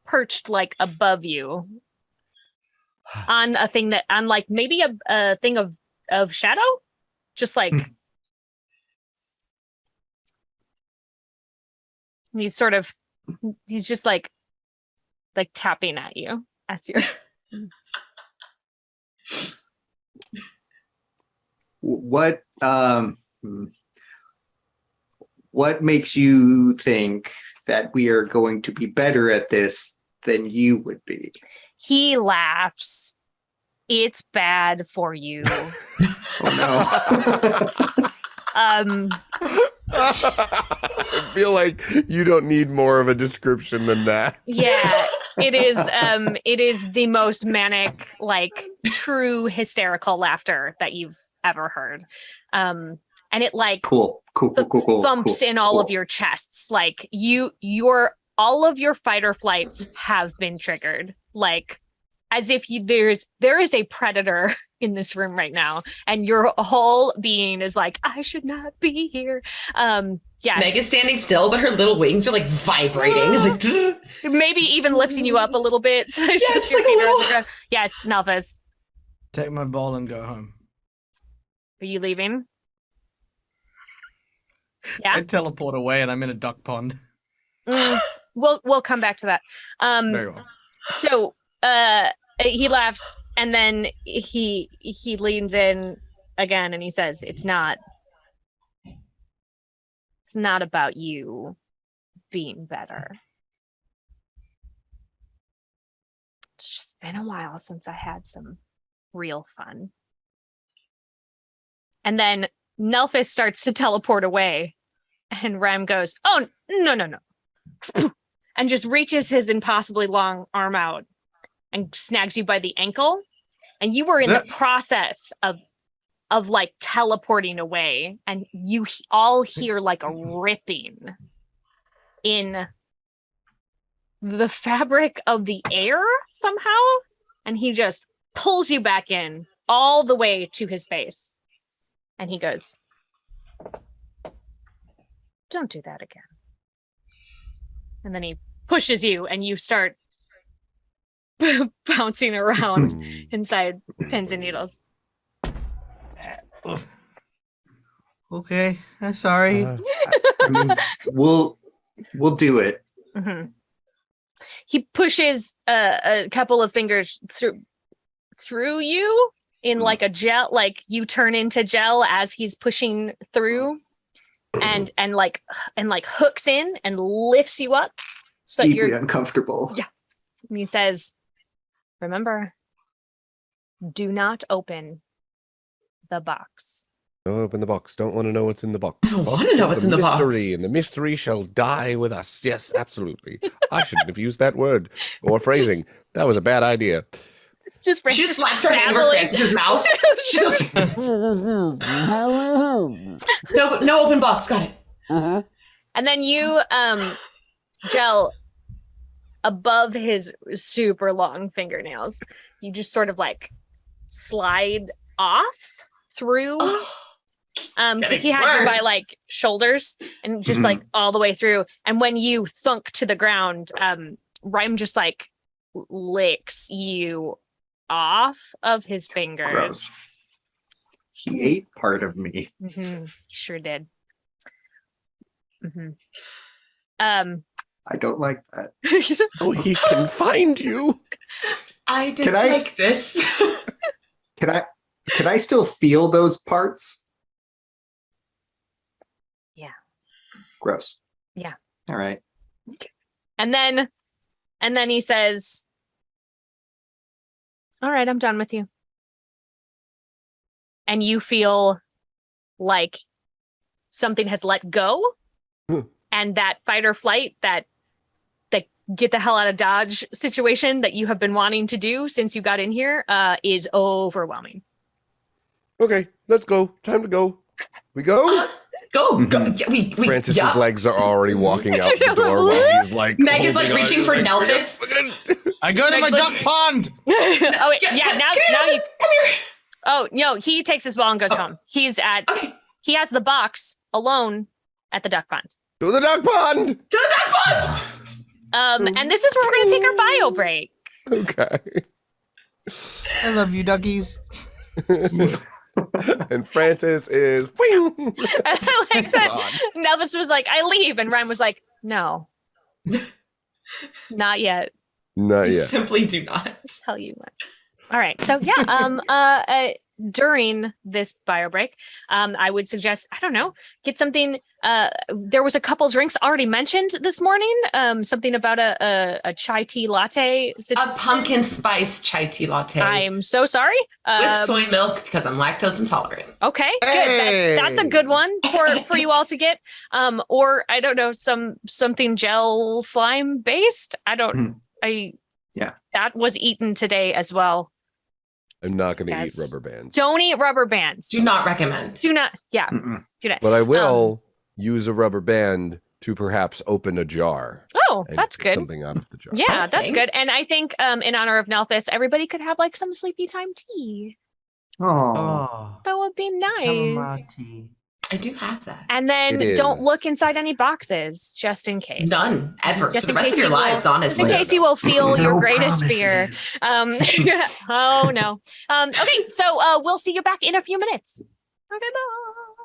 perched like above you on a thing that on like maybe a thing of shadow, just like he's just like tapping at you as you're What makes you think that we are going to be better at this than you would be? He laughs. It's bad for you. Oh no. I feel like you don't need more of a description than that. Yeah, it is the most manic, like true hysterical laughter that you've ever heard. And it like Cool. thumps in all cool. of your chests. Like all of your fight or flights have been triggered. Like as if there is a predator in this room right now, and your whole being is like, I should not be here. Yes. Meg is standing still, but her little wings are like vibrating. Like, Maybe even lifting you up a little bit. So just your like a feet are on little- the ground. Yes, Nelvis. Take my ball and go home. Are you leaving? Yeah. I teleport away and I'm in a duck pond. We'll come back to that. Very well. So he laughs and then he leans in again and he says, it's not about you being better. It's just been a while since I had some real fun. And then Nelphis starts to teleport away and Ram goes, oh, no. And just reaches his impossibly long arm out and snags you by the ankle. And you were in the process of like teleporting away, and you all hear like a ripping in the fabric of the air somehow, and he just pulls you back in all the way to his face. And he goes, don't do that again. And then he pushes you and you start bouncing around inside pins and needles. Okay, I'm sorry. I mean, we'll do it. Mm-hmm. He pushes a couple of fingers through you in like a gel, like you turn into gel as he's pushing through, and like hooks in and lifts you up so that Deeply you're uncomfortable. Yeah. And he says, remember, do not open the box. Don't open the box. Don't want to know what's in the box. I don't want to know what's in the box. Mystery, and the mystery shall die with us. Yes, absolutely. I shouldn't have used that word or phrasing. That was a bad idea. Just she just slaps her hand over Francis's mouth. She goes, no open box. Got it. And then you, Gel, above his super long fingernails, you just sort of like slide off through. Because he had you by like shoulders and just like all the way through. And when you thunk to the ground, Rhyme just like licks you off of his fingers. Gross. He ate part of me. Mm-hmm. He sure did. Mm-hmm. I don't like that. Oh, he can find you. I dislike this. Can I still feel those parts? Yeah. Gross. Yeah. All right. And then he says, all right, I'm done with you. And you feel like something has let go. And that fight or flight, that get the hell out of Dodge situation that you have been wanting to do since you got in here is overwhelming. Okay, let's go. Time to go. We go? Go. Yeah, Francis's legs are already walking out the door while he's like... Meg is like reaching for Nelphis. I go to my duck pond! Oh, wait, Yeah, now come you... here. Oh, no, he takes his ball and goes home. He's at... Okay. He has the box alone at the duck pond. To the duck pond! To the duck pond! And this is where we're going to take our bio break. Okay. I love you, duckies. And Francis is... I like that. Nelvis was like, I leave. And Ryan was like, no. Not yet. Not You yet. simply do not. Tell you what. All right. So yeah, during this bio break, I would suggest, I don't know, get something. There was a couple drinks already mentioned this morning. Something about a chai tea latte. A pumpkin spice chai tea latte. I'm so sorry. With soy milk because I'm lactose intolerant. Okay, Hey! good. That's a good one for you all to get. Or I don't know, something gel slime based. Yeah. That was eaten today as well. I'm not going to Yes. eat rubber bands. Don't eat rubber bands. Do not recommend. Do not. Yeah. Mm-mm. Do not. But I will use a rubber band to perhaps open a jar. Oh, and that's get good. Something out of the jar. Yeah, That's that's thing. good. And I think in honor of Nelphis, everybody could have like some sleepy time tea. Oh. Oh. That would be Chamomile nice. tea. I do have that. And then It don't is. look inside any boxes, just in case. None ever Just for the in rest case of your you will- lives, Just honestly. in case you will feel your No greatest fear. promises. Oh no. Okay, so we'll see you back in a few minutes. Okay, bye.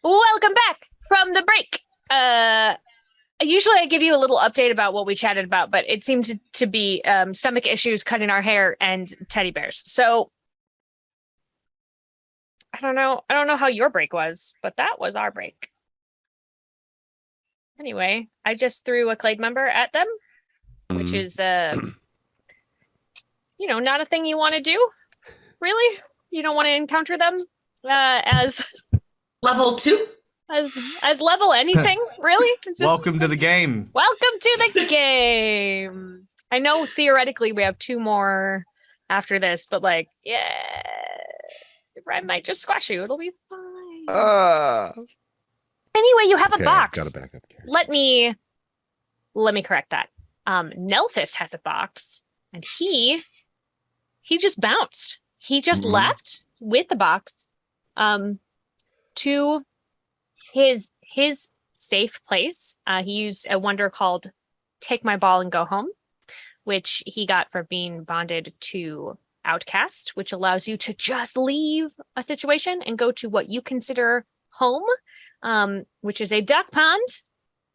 Welcome back from the break. Usually I give you a little update about what we chatted about, but it seemed to be stomach issues, cutting our hair, and teddy bears. So I don't know how your break was, but that was our break. Anyway, I just threw a Clade member at them, which is not a thing you want to do. Really? You don't want to encounter them as Level 2? as level anything, really? Just, Welcome to the game. welcome to the game. I know theoretically we have 2 more after this, but I might just squash you. It'll be fine. Anyway, you have a box. I've got a backup character. Let me correct that. Nelphis has a box, and he just bounced. He just left with the box to his safe place. He used a wonder called Take My Ball and Go Home, which he got for being bonded to Outcast, which allows you to just leave a situation and go to what you consider home, which is a duck pond,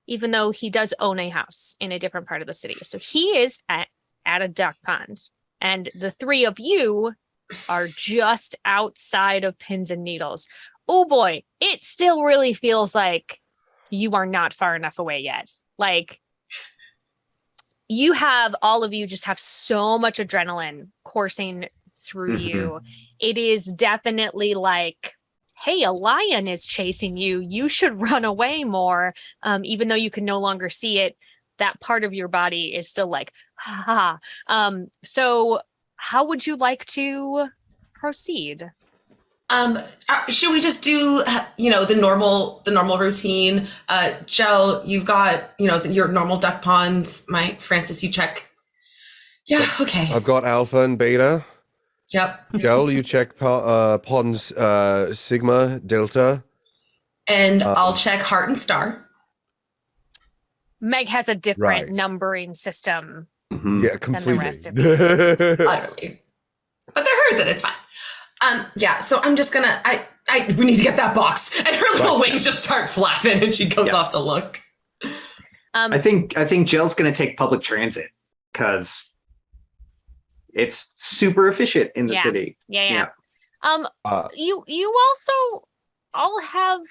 even though he does own a house in a different part of the city. So he is at a duck pond, and the 3 of you are just outside of pins and needles. Oh boy, it still really feels like you are not far enough away yet. Like, all of you just have so much adrenaline coursing through you. It is definitely like, hey, a lion is chasing you. You should run away more. Even though you can no longer see it, that part of your body is still like, ha. So how would you like to proceed? Should we just do, the normal routine? Jell, you've got, your normal duck ponds. Francis, you check. Yeah, okay. I've got Alpha and Beta. Yep. Joel, you check ponds Sigma, Delta. And I'll check Heart and Star. Meg has a different Right. numbering system. Yeah, completely. rest of Utterly. But they're hers and it's fine. So I'm just gonna, we need to get that box. And her little wings just start flapping and she goes off to look. I think Jill's going to take public transit because it's super efficient in the Yeah. city. Yeah. Uh, You also all have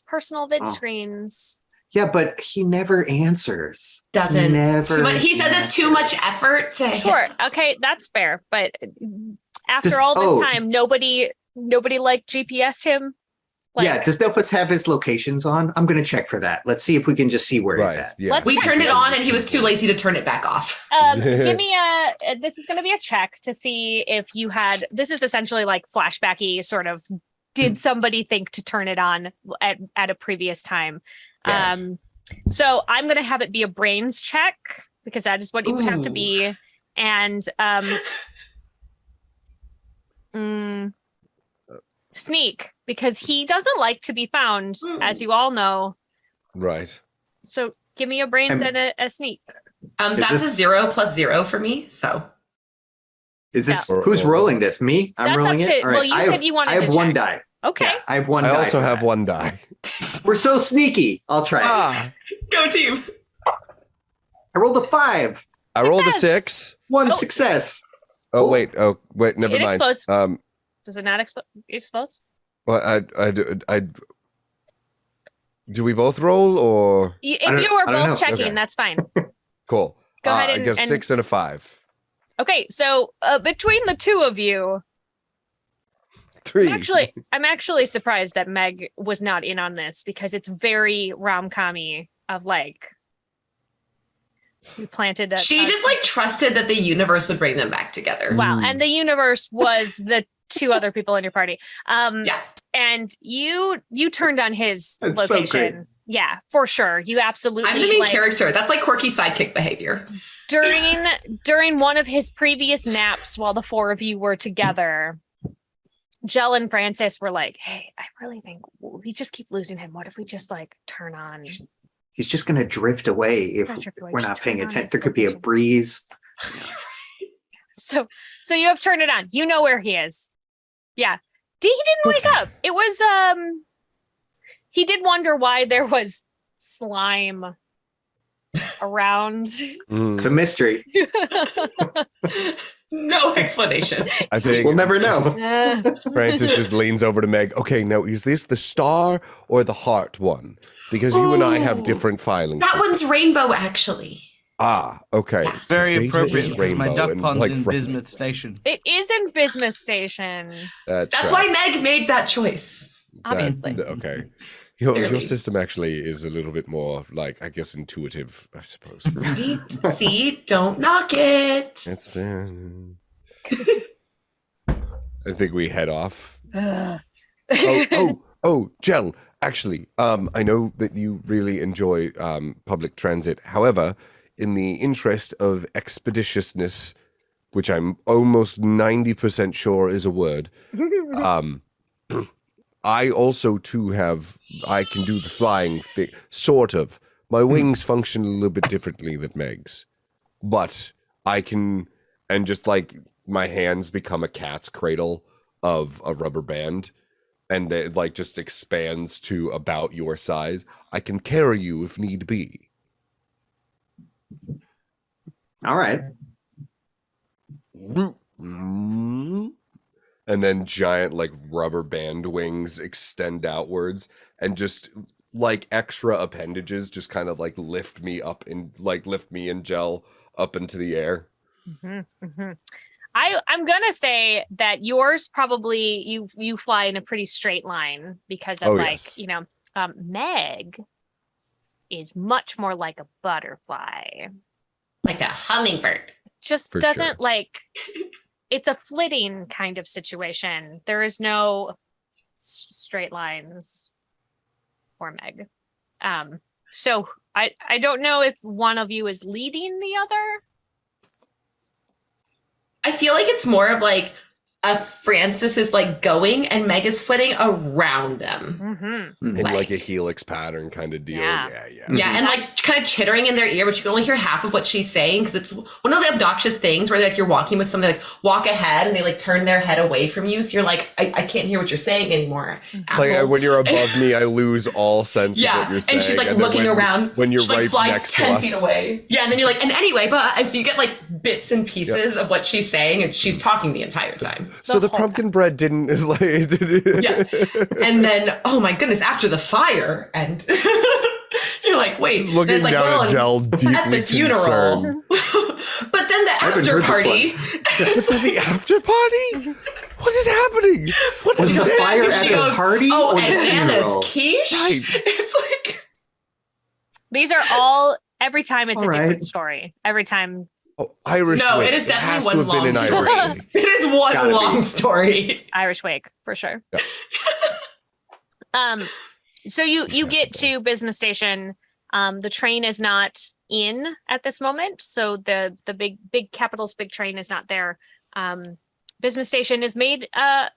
personal vid Oh. screens. Yeah, but he never answers. Doesn't. Never. He says it's too much effort to hit. Sure. Okay, that's fair. But after Just- all this oh. time, nobody like GPS'd him. Yeah, does Nelphis have his locations on? I'm going to check for that. Let's see if we can just see where he's right. at. Yeah. Let's We check. turned it on and he was too lazy to turn it back off. Give me this is going to be a check to see if you had, this is essentially like flashbacky sort of, did somebody think to turn it on at a previous time? Yes. So I'm going to have it be a brains check because that is what it would have to Ooh. be. And sneak, because he doesn't like to be found, as you all know. Right. So give me a brains and a sneak. That's this- a 0 + 0 for me. So Is this Yeah. who's rolling this? Me? I'm That's rolling up it. to- All well, you I said have, you wanted I have to one check. die. Okay. Yeah, I have one I die. also for have that. one die. We're so sneaky. I'll try. it. go team. I rolled a 5. I rolled a Success. 6. One Oh. success. Oh wait. Never It mind. explodes. Um. Does it not expose? Well, I do we both roll or If I don't- you were I don't know. both checking, Okay. that's fine. cool? Go ahead I and- get a and- 6 and a 5. Okay, so between the two of you, 3. I'm actually surprised that Meg was not in on this because it's very rom-com-y of like we planted a She just trusted that the universe would bring them back together. wow, and the universe was the 2 other people in your party. Yeah. And you turned on his That's so location. great. Yeah, for sure. You absolutely I'm the main like, character. That's like quirky sidekick behavior. during one of his previous naps while the 4 of you were together. Jell and Francis were like, hey, I really think we just keep losing him. What if we just turn on? He's just going to drift away if Not drift away, we're just not paying turn on attention. his There could be a location. breeze. So you have turned it on. You know where he is. Yeah. He didn't wake up. It was he did wonder why there was slime around. It's a mystery. No explanation. I think We'll never know. Francis just leans over to Meg. Okay, now is this the star or the heart one? Because you and I have Ooh. different filing That systems. one's rainbow, actually. Ah, okay. Yeah. So Very Beta appropriate is because my rainbow duck and, pond's like, in Francis- Bismuth Station. It is in Bismuth Station. That That's tracks. why Meg made that choice. Obviously. Okay. Your Clearly. system actually is a little bit more, like, I guess, intuitive, I suppose. Right? See? Don't knock it. That's fair. I think we head off. Oh, Jel, actually, I know that you really enjoy public transit. However, in the interest of expeditiousness, which I'm almost 90% sure is a word, I also too I can do the flying thing, sort of. My wings function a little bit differently than Meg's, but I can, and just like my hands become a cat's cradle of a rubber band, and it like just expands to about your size. I can carry you if need be. All right. And then giant like rubber band wings extend outwards, and just like extra appendages just kind of like lift me and Gel up into the air. I'm gonna say that yours probably you fly in a pretty straight line because of yes. Meg is much more like a butterfly. Like a hummingbird. Just For doesn't sure. like it's a flitting kind of situation. There is no straight lines for Meg. So I don't know if one of you is leading the other. I feel like it's more of like Francis is like going and Meg is flitting around them. Mm-hmm. In like Like- a helix pattern kind of deal. Yeah. Yeah. Yeah, and like kind of chittering in their ear, but you can only hear half of what she's saying because it's one of the obnoxious things where like you're walking with somebody, like walk ahead and they like turn their head away from you. So you're like, I can't hear what you're saying anymore. Like asshole. when you're above me, I lose all sense of what Yeah, you're saying. and she's like then looking around. when you're she's like right flying next to 10 us. feet away. Yeah, and then you're like, and anyway, and so you get like bits and pieces of what she's saying, and she's talking the entire time. So the whole pumpkin bread didn't like. Yeah, and then oh my goodness, after the fire, and you're like, wait, Looking there's like, down well, at Gel, deeply at the funeral. concerned. But then the haven't after heard this party. But then the after party? What is happening? What Was is the this? fire at She the goes, party oh, or the and Nana's funeral? quiche. Right. It's like These are all every time it's All a different right. story. Every time Oh, Irish No, wig. it is has definitely to one have been long an story. Irish wig. It is one Gotta be. long story. Irish wake for sure. Yeah. So you get to Bismuth Station. The train is not in at this moment, so the big Capital's big train is not there. Bismuth Station is made out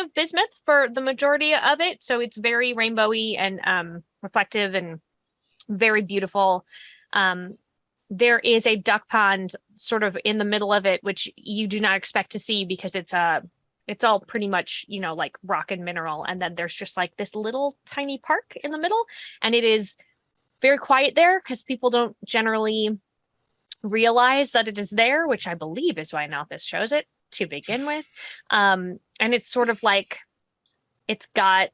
of bismuth for the majority of it, so it's very rainbowy and reflective and very beautiful. There is a duck pond sort of in the middle of it, which you do not expect to see because it's all pretty much, like rock and mineral. And then there's just like this little tiny park in the middle. And it is very quiet there because people don't generally realize that it is there, which I believe is why Nalthus chose it to begin with. And it's sort of like, it's got,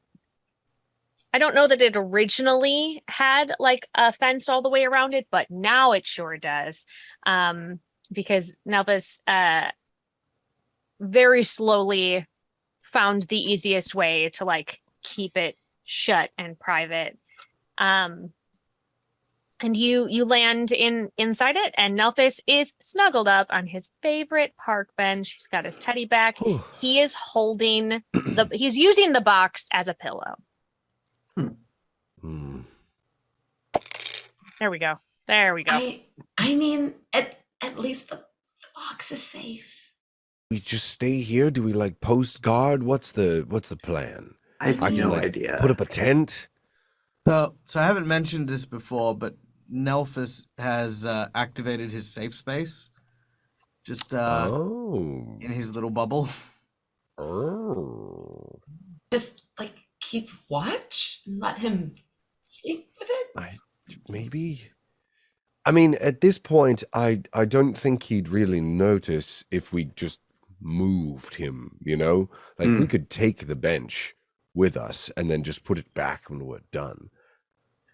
I don't know that it originally had like a fence all the way around it, but now it sure does. Because Nalthus, very slowly found the easiest way to like keep it shut and private. And you land inside it, and Nelphis is snuggled up on his favorite park bench. He's got his teddy back. He is holding he's using the box as a pillow. Hmm. There we go. I mean, at least the box is safe. We just stay here? Do we like post guard? What's the plan? I have I can no like idea. put up a tent. So I haven't mentioned this before, but Nelphis has activated his safe space. Just Oh. in his little bubble. Oh. Just like keep watch and let him sleep with it? Maybe. I mean, at this point, I don't think he'd really notice if we just moved him, you know? Like, we could take the bench with us and then just put it back when we're done.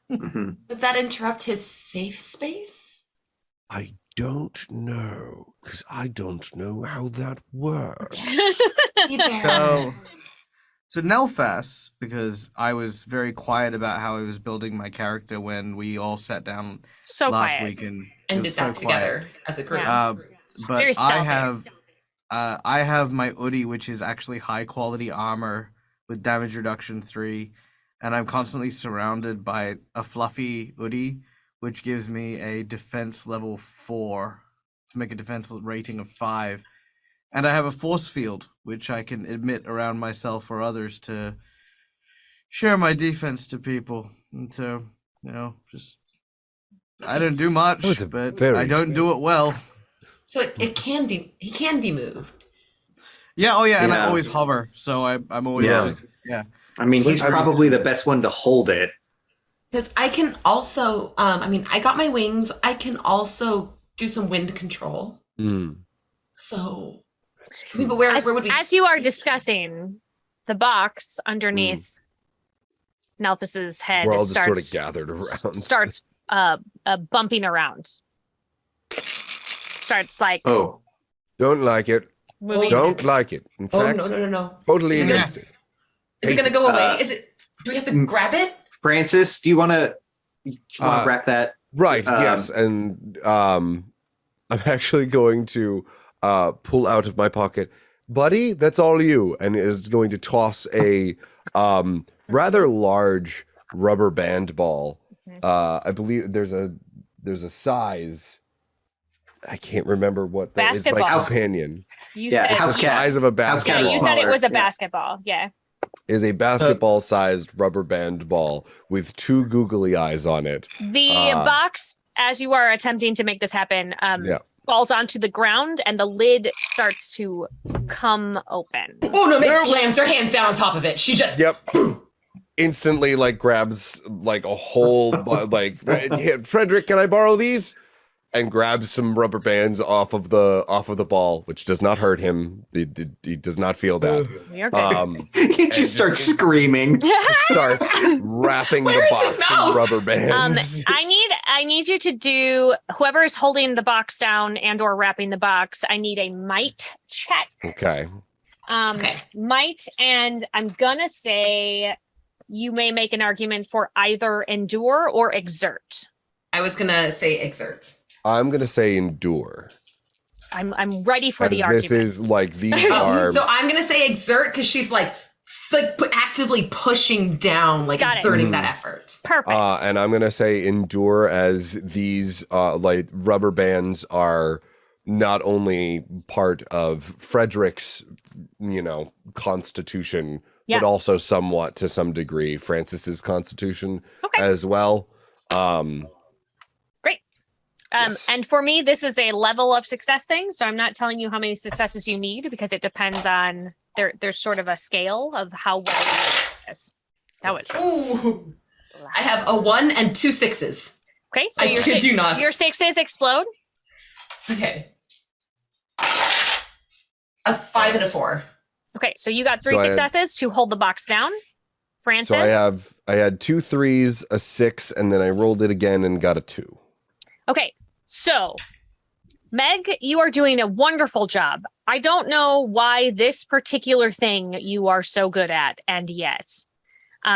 Would that interrupt his safe space? I don't know, because I don't know how that works. Either. So Nelfas, because I was very quiet about how I was building my character when we all sat down So last quiet. week and And it did was that so quiet. together as a group. Yeah. Very But stealthy. I have my Udi, which is actually high quality armor with damage reduction 3, and I'm constantly surrounded by a fluffy Udi, which gives me a defense level 4 to make a defense rating of 5. And I have a force field, which I can emit around myself or others to share my defense to people. And so, just I don't do much, That was a but very- I don't do it well. So he can be moved. Yeah, oh yeah, and I Yeah. always hover, so I'm always Yeah. yeah. I mean, he's probably the best one to hold it. Because I can also, I got my wings. I can also do some wind control. So, That's I true. mean, but where As, would we? as you are discussing, the box underneath Nelphas's head We're all just starts sort of gathered around. starts bumping around. Starts like Oh, Don't like it. moving. Don't like it. In Oh, fact, no. totally Is it against it. Is it going to go away? Uh, Do we have to grab it? Francis, do you want to wrap that? Right, Um, yes. And I'm actually going to pull out of my pocket, buddy, that's all you, and is going to toss a rather large rubber band ball. I believe there's a size. I can't remember what that is. My Basketball. companion You Yeah, said house the cat. size of a House cat yeah, is you basketball said it smaller, was a yeah. basketball. Yeah. is a basketball-sized rubber band ball with 2 googly eyes on it. The box, as you are attempting to make this happen, Yeah. falls onto the ground and the lid starts to come open. Oh, no, Meg slams her hands down on top of it. She just, Yep. Instantly, like, grabs like a whole like, "Here, Frederick, can I borrow these?" And grabs some rubber bands off of the ball, which does not hurt him. He does not feel that. You're good. He just starts screaming. Starts wrapping Where the is box his in mouth? rubber bands. I need you to do whoever is holding the box down and or wrapping the box. I need a might check. Okay. Okay. Might, and I'm gonna say you may make an argument for either endure or exert. I was going to say exert. I'm gonna say endure. I'm ready for As the this argument. is like these are. So I'm going to say exert because she's like actively pushing down, like Got it. exerting that effort. Perfect. And I'm gonna say endure as these like rubber bands are not only part of Frederick's, constitution, Yeah. but also somewhat to some degree Francis's constitution Okay. as well. Great. yes. And for me, this is a level of success thing. So I'm not telling you how many successes you need because it depends on there's sort of a scale of how well you do this. That was Ooh. I have a 1 and 2 6s. okay. So I kid you not. Your 6s explode. Okay. A 5 and a 4. Okay, so you got 3 So I had- successes to hold the box down. Francis. So I had 2 3s, a 6, and then I rolled it again and got a 2. Okay, so Meg, you are doing a wonderful job. I don't know why this particular thing you are so good at, and yet.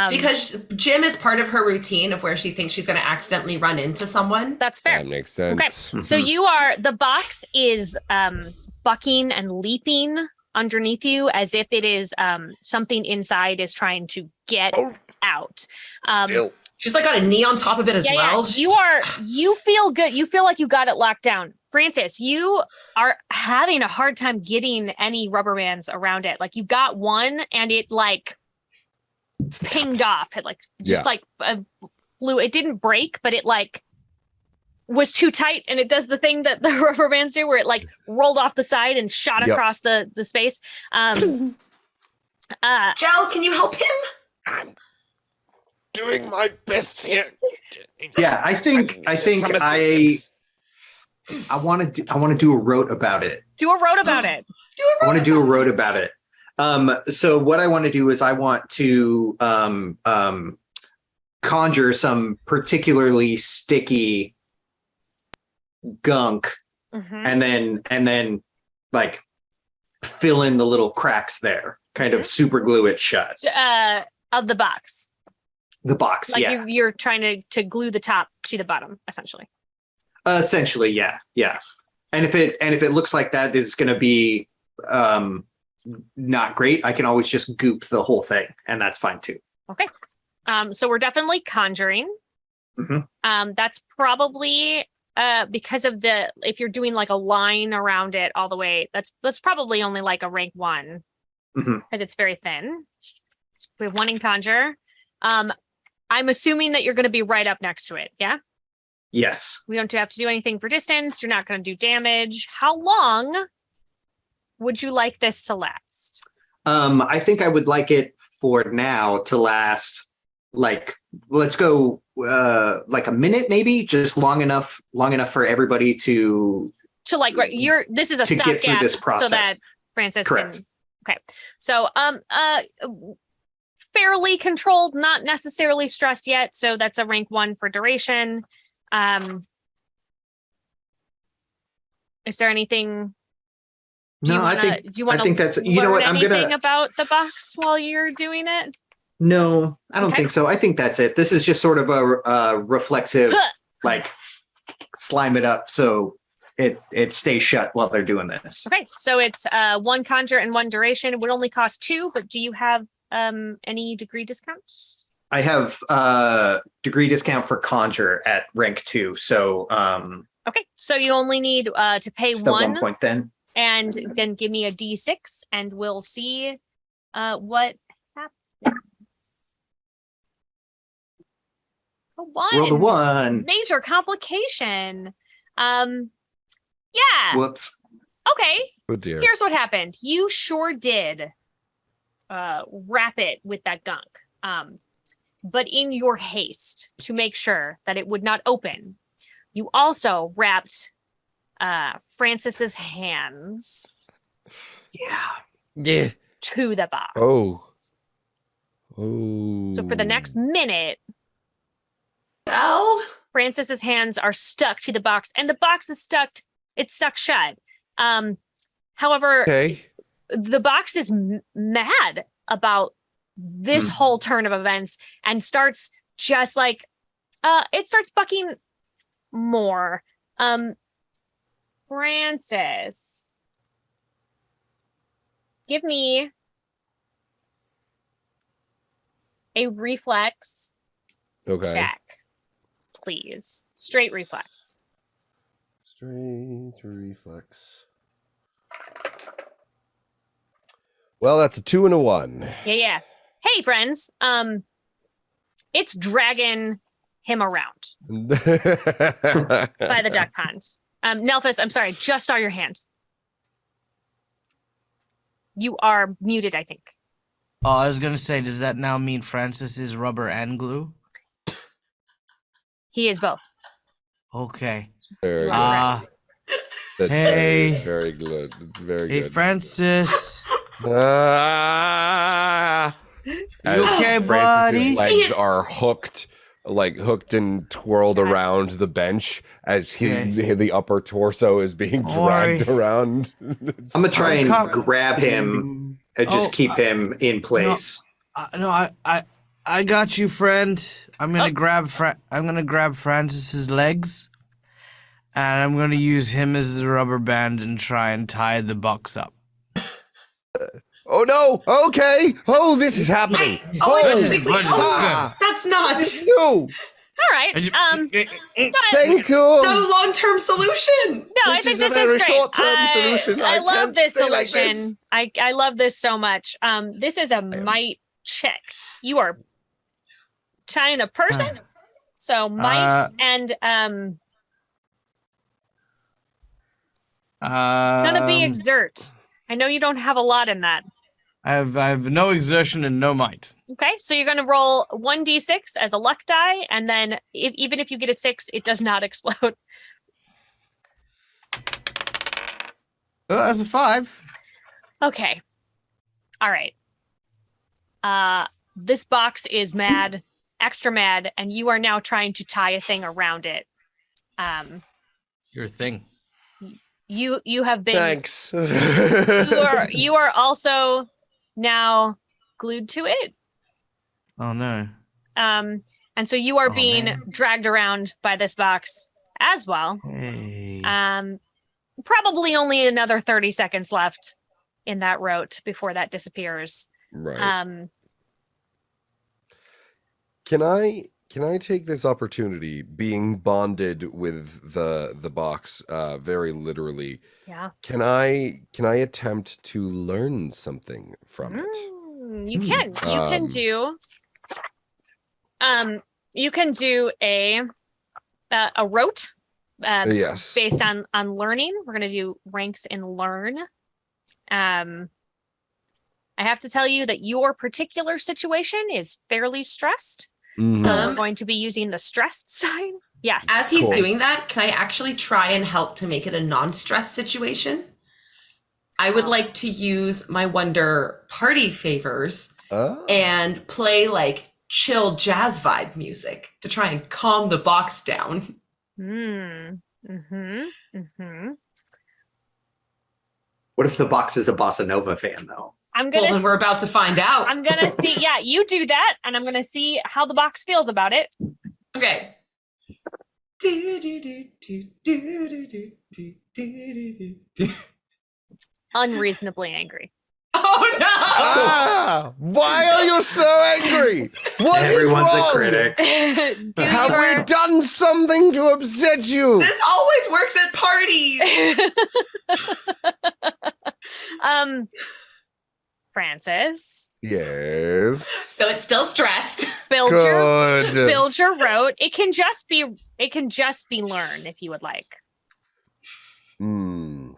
Because gym is part of her routine of where she thinks she's going to accidentally run into someone. That's fair. That makes sense. So the box is bucking and leaping underneath you as if it is something inside is trying to get out. Still. She's like got a knee on top of it as well. You feel good. You feel like you got it locked down. Francis, you are having a hard time getting any rubber bands around it. Like you got one and it like pinged off. It like just flew. It didn't break, but it like was too tight, and it does the thing that the rubber bands do where it like rolled off the side and shot across the space. Gel, can you help him? I'm doing my best here. Yeah, I think Some assistance. I want to do a rote about it. Do a road about it. I want to do a rote about it. So what I want to do is I want to conjure some particularly sticky gunk, Mhm. and then like fill in the little cracks there, kind of super glue it shut. Of the box. The box, Like yeah. you're trying to glue the top to the bottom, essentially. Essentially, yeah. And if it looks like that is going to be not great, I can always just goop the whole thing, and that's fine too. Okay. So we're definitely conjuring. That's probably because of if you're doing like a line around it all the way, that's probably only like a rank 1 because it's very thin. We have 1 in conjure. I'm assuming that you're going to be right up next to it. Yeah. Yes. We don't have to do anything for distance. You're not going to do damage. How long would you like this to last? I think I would like it for now to last like, let's go like a minute, maybe, just long enough for everybody to like this is a to get through stopgap this process. so that Francis Correct. Okay. So fairly controlled, not necessarily stressed yet. So that's a rank 1 for duration. Is there anything? Do you want to think that's, you know what, I'm gonna about the box while you're doing it? No, I don't Okay. think so. I think that's it. This is just sort of a reflexive, like slime it up so it stays shut while they're doing this. Okay, so it's 1 conjure and 1 duration. It would only cost 2, but do you have any degree discounts? I have degree discount for conjure at rank 2, so okay, so you only need to pay just at 1 point then. and then give me a D6 and we'll see what happens. A 1. Roll the 1. Major complication. Yeah. Whoops. Okay. Oh dear. Here's what happened. You sure did wrap it with that gunk. But in your haste to make sure that it would not open, you also wrapped Francis's hands Yeah. to the box. Oh. So for the next minute, Oh. Francis's hands are stuck to the box, and the box is stuck. It's stuck shut. However, Okay. the box is mad about this whole turn of events and starts just like it starts bucking more. Francis, give me a reflex Okay. check, please. Straight reflex. Straight reflex. Well, that's a 2 and a 1. Yeah. Hey, friends. It's dragging him around by the duck pond. Nelphus, I'm sorry, just saw your hand. You are muted, I think. Oh, I was gonna say, does that now mean Francis is rubber and glue? He is both. Okay. Very good. Correct. That's Hey. very good. Very Hey, good. Francis. Ah! You As okay, Francis's buddy? legs are hooked and twirled Yes. around the bench as Okay. the upper torso is being Don't dragged worry. around. I'm gonna try and Come- grab him and just keep him in place. I got you, friend. I'm gonna Oh. grab Francis's legs, and I'm gonna use him as the rubber band and try and tie the box up. Oh no! Okay! Oh, this is happening! That's not No! All right. Thank you! not a long-term solution. No, I This think is a this very is great. short-term solution. I I love can't this stay like solution. I love this so much. This is a might check. You are tying a person, so might and gonna be exert. I know you don't have a lot in that. I have no exertion and no might. Okay, so you're going to roll 1d6 as a luck die, and then even if you get a 6, it does not explode. As a 5. Okay. All right. This box is mad, extra mad, and you are now trying to tie a thing around it. Your thing. You have been Thanks. you are also now glued to it. Oh no. And so you are Oh, being man. dragged around by this box as well. Hey. Probably only another 30 seconds left in that route before that disappears. Right. Can I take this opportunity, being bonded with the box, very literally? Yeah. Can I attempt to learn something from it? You can. You can do a rote. Yes. Based on learning. We're going to do ranks in learn. I have to tell you that your particular situation is fairly stressed. Mhm. So we're going to be using the stressed sign. Yes. As he's Cool. doing that, can I actually try and help to make it a non-stress situation? I would like to use my Wonder Party favors Oh. and play like chill jazz vibe music to try and calm the box down. What if the box is a bossa nova fan, though? I'm Well, gonna then we're about to find out. I'm gonna see. Yeah, you do that, and I'm gonna see how the box feels about it. Okay. Unreasonably angry. Oh no! Ah! Why are you so angry? What is Everyone's wrong? a critic. Do Have your- we done something to upset you? This always works at parties. Yes. Francis, So it's still stressed. build Good. your rote. It can just be learn if you would like. Hmm.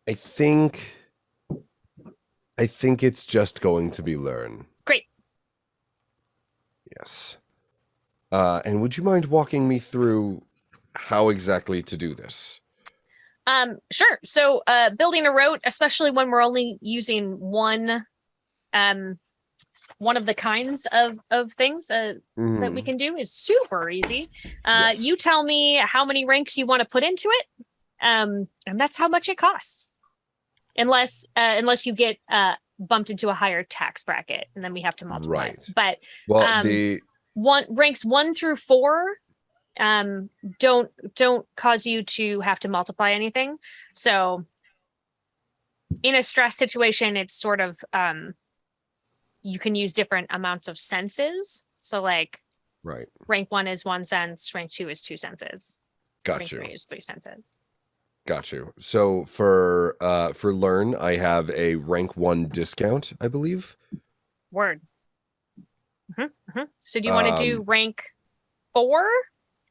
I think it's just going to be learn. Great. Yes. And would you mind walking me through how exactly to do this? Sure. So building a rote, especially when we're only using one of the kinds of things that we can do is super easy. Yes. You tell me how many ranks you want to put into it. And that's how much it costs. Unless you get bumped into a higher tax bracket, and then we have to multiply. Right. But Well, the ranks 1 through 4 don't cause you to have to multiply anything. So in a stress situation, it's sort of you can use different amounts of senses. So like right. rank 1 is 1 sense, rank 2 is 2 senses. Got rank you. 3 is 3 senses. Got you. So for learn, I have a rank 1 discount, I believe. Word. So do you want to do rank 4?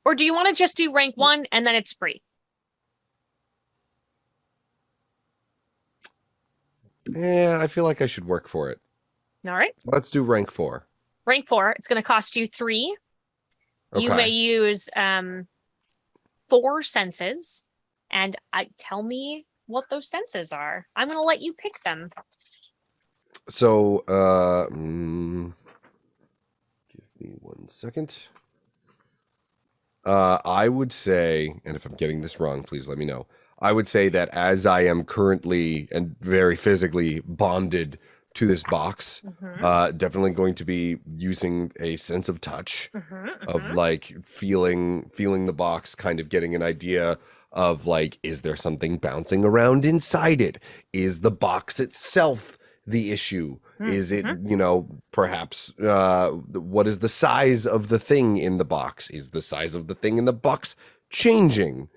Or do you want to just do rank 1 and then it's free? Yeah, I feel like I should work for it. All right. Let's do rank 4. Rank 4, it's going to cost you 3. You Okay. may use 4 senses. And tell me what those senses are. I'm going to let you pick them. So, give me 1 second. I would say, and if I'm getting this wrong, please let me know. I would say that as I am currently and very physically bonded to this box, definitely going to be using a sense of touch, of like feeling the box, kind of getting an idea of like, is there something bouncing around inside it? Is the box itself the issue? Is it, perhaps, what is the size of the thing in the box? Is the size of the thing in the box changing?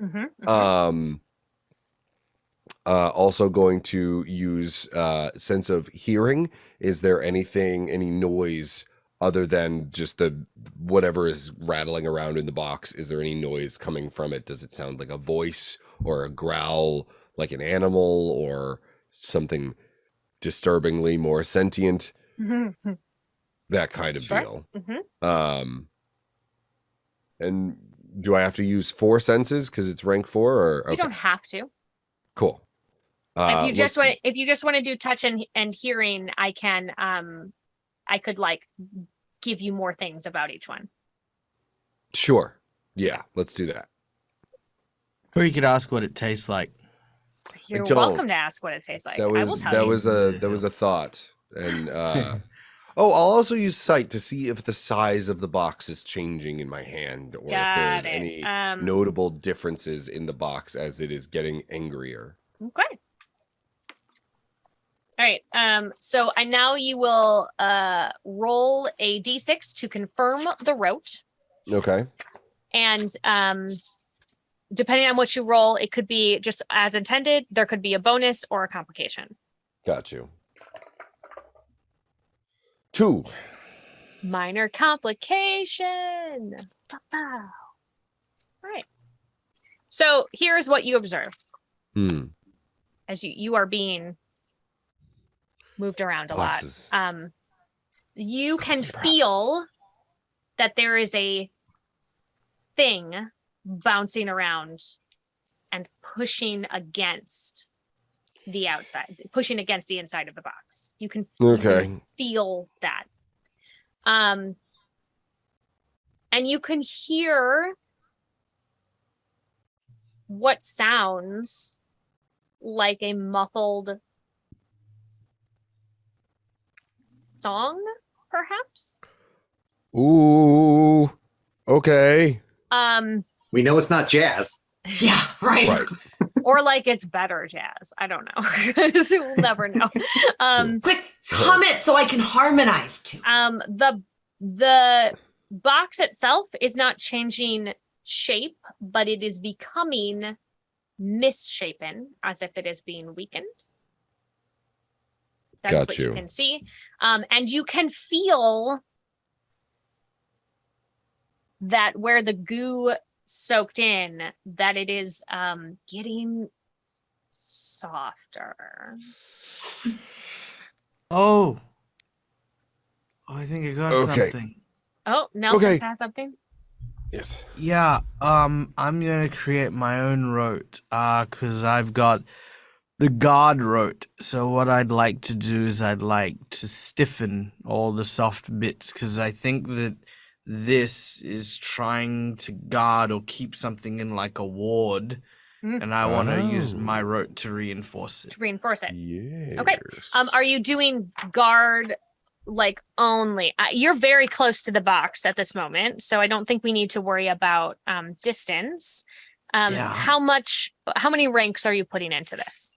Also going to use sense of hearing. Is there any noise other than just the whatever is rattling around in the box? Is there any noise coming from it? Does it sound like a voice or a growl? like an animal or something disturbingly more sentient, that kind of Sure. deal. Mm-hmm. And do I have to use 4 senses because it's rank 4? Or You don't have to. cool. If you just let's- want to do touch and hearing, I can I could like give you more things about each one. Sure. Yeah, let's do that. Or you could ask what it tastes like. You're don't. welcome to ask what it tastes like. I will tell you. That was a thought. And I'll also use sight to see if the size of the box is changing in my hand, or if there's any notable differences in the box as it is getting angrier. Okay. All right. So now you will roll a d6 to confirm the rote. Okay. And depending on what you roll, it could be just as intended. There could be a bonus or a complication. Got you. 2. Minor complication. All right. So here's what you observe as you are being moved around a lot. You can feel that there is a thing bouncing around and pushing against the outside, pushing against the inside of the box. You can feel that. And you can hear what sounds like a muffled song, perhaps. Ooh. Okay. We know it's not jazz. Yeah, right. Or like it's better jazz. I don't know. We'll never know. Quick, hum it so I can harmonize too. The box itself is not changing shape, but it is becoming misshapen, as if it is being weakened. That's what you can see. And you can feel that where the goo soaked in, that it is getting softer. Oh, I think I got something. Oh, Nelson has something? Yes. Yeah, I'm gonna create my own rote, cause I've got the guard rote. So what I'd like to do is I'd like to stiffen all the soft bits, cause I think that this is trying to guard or keep something in like a ward, and I want to use my rote to reinforce it. Yes. Okay. Are you doing guard like only? You're very close to the box at this moment, so I don't think we need to worry about distance. How many ranks are you putting into this?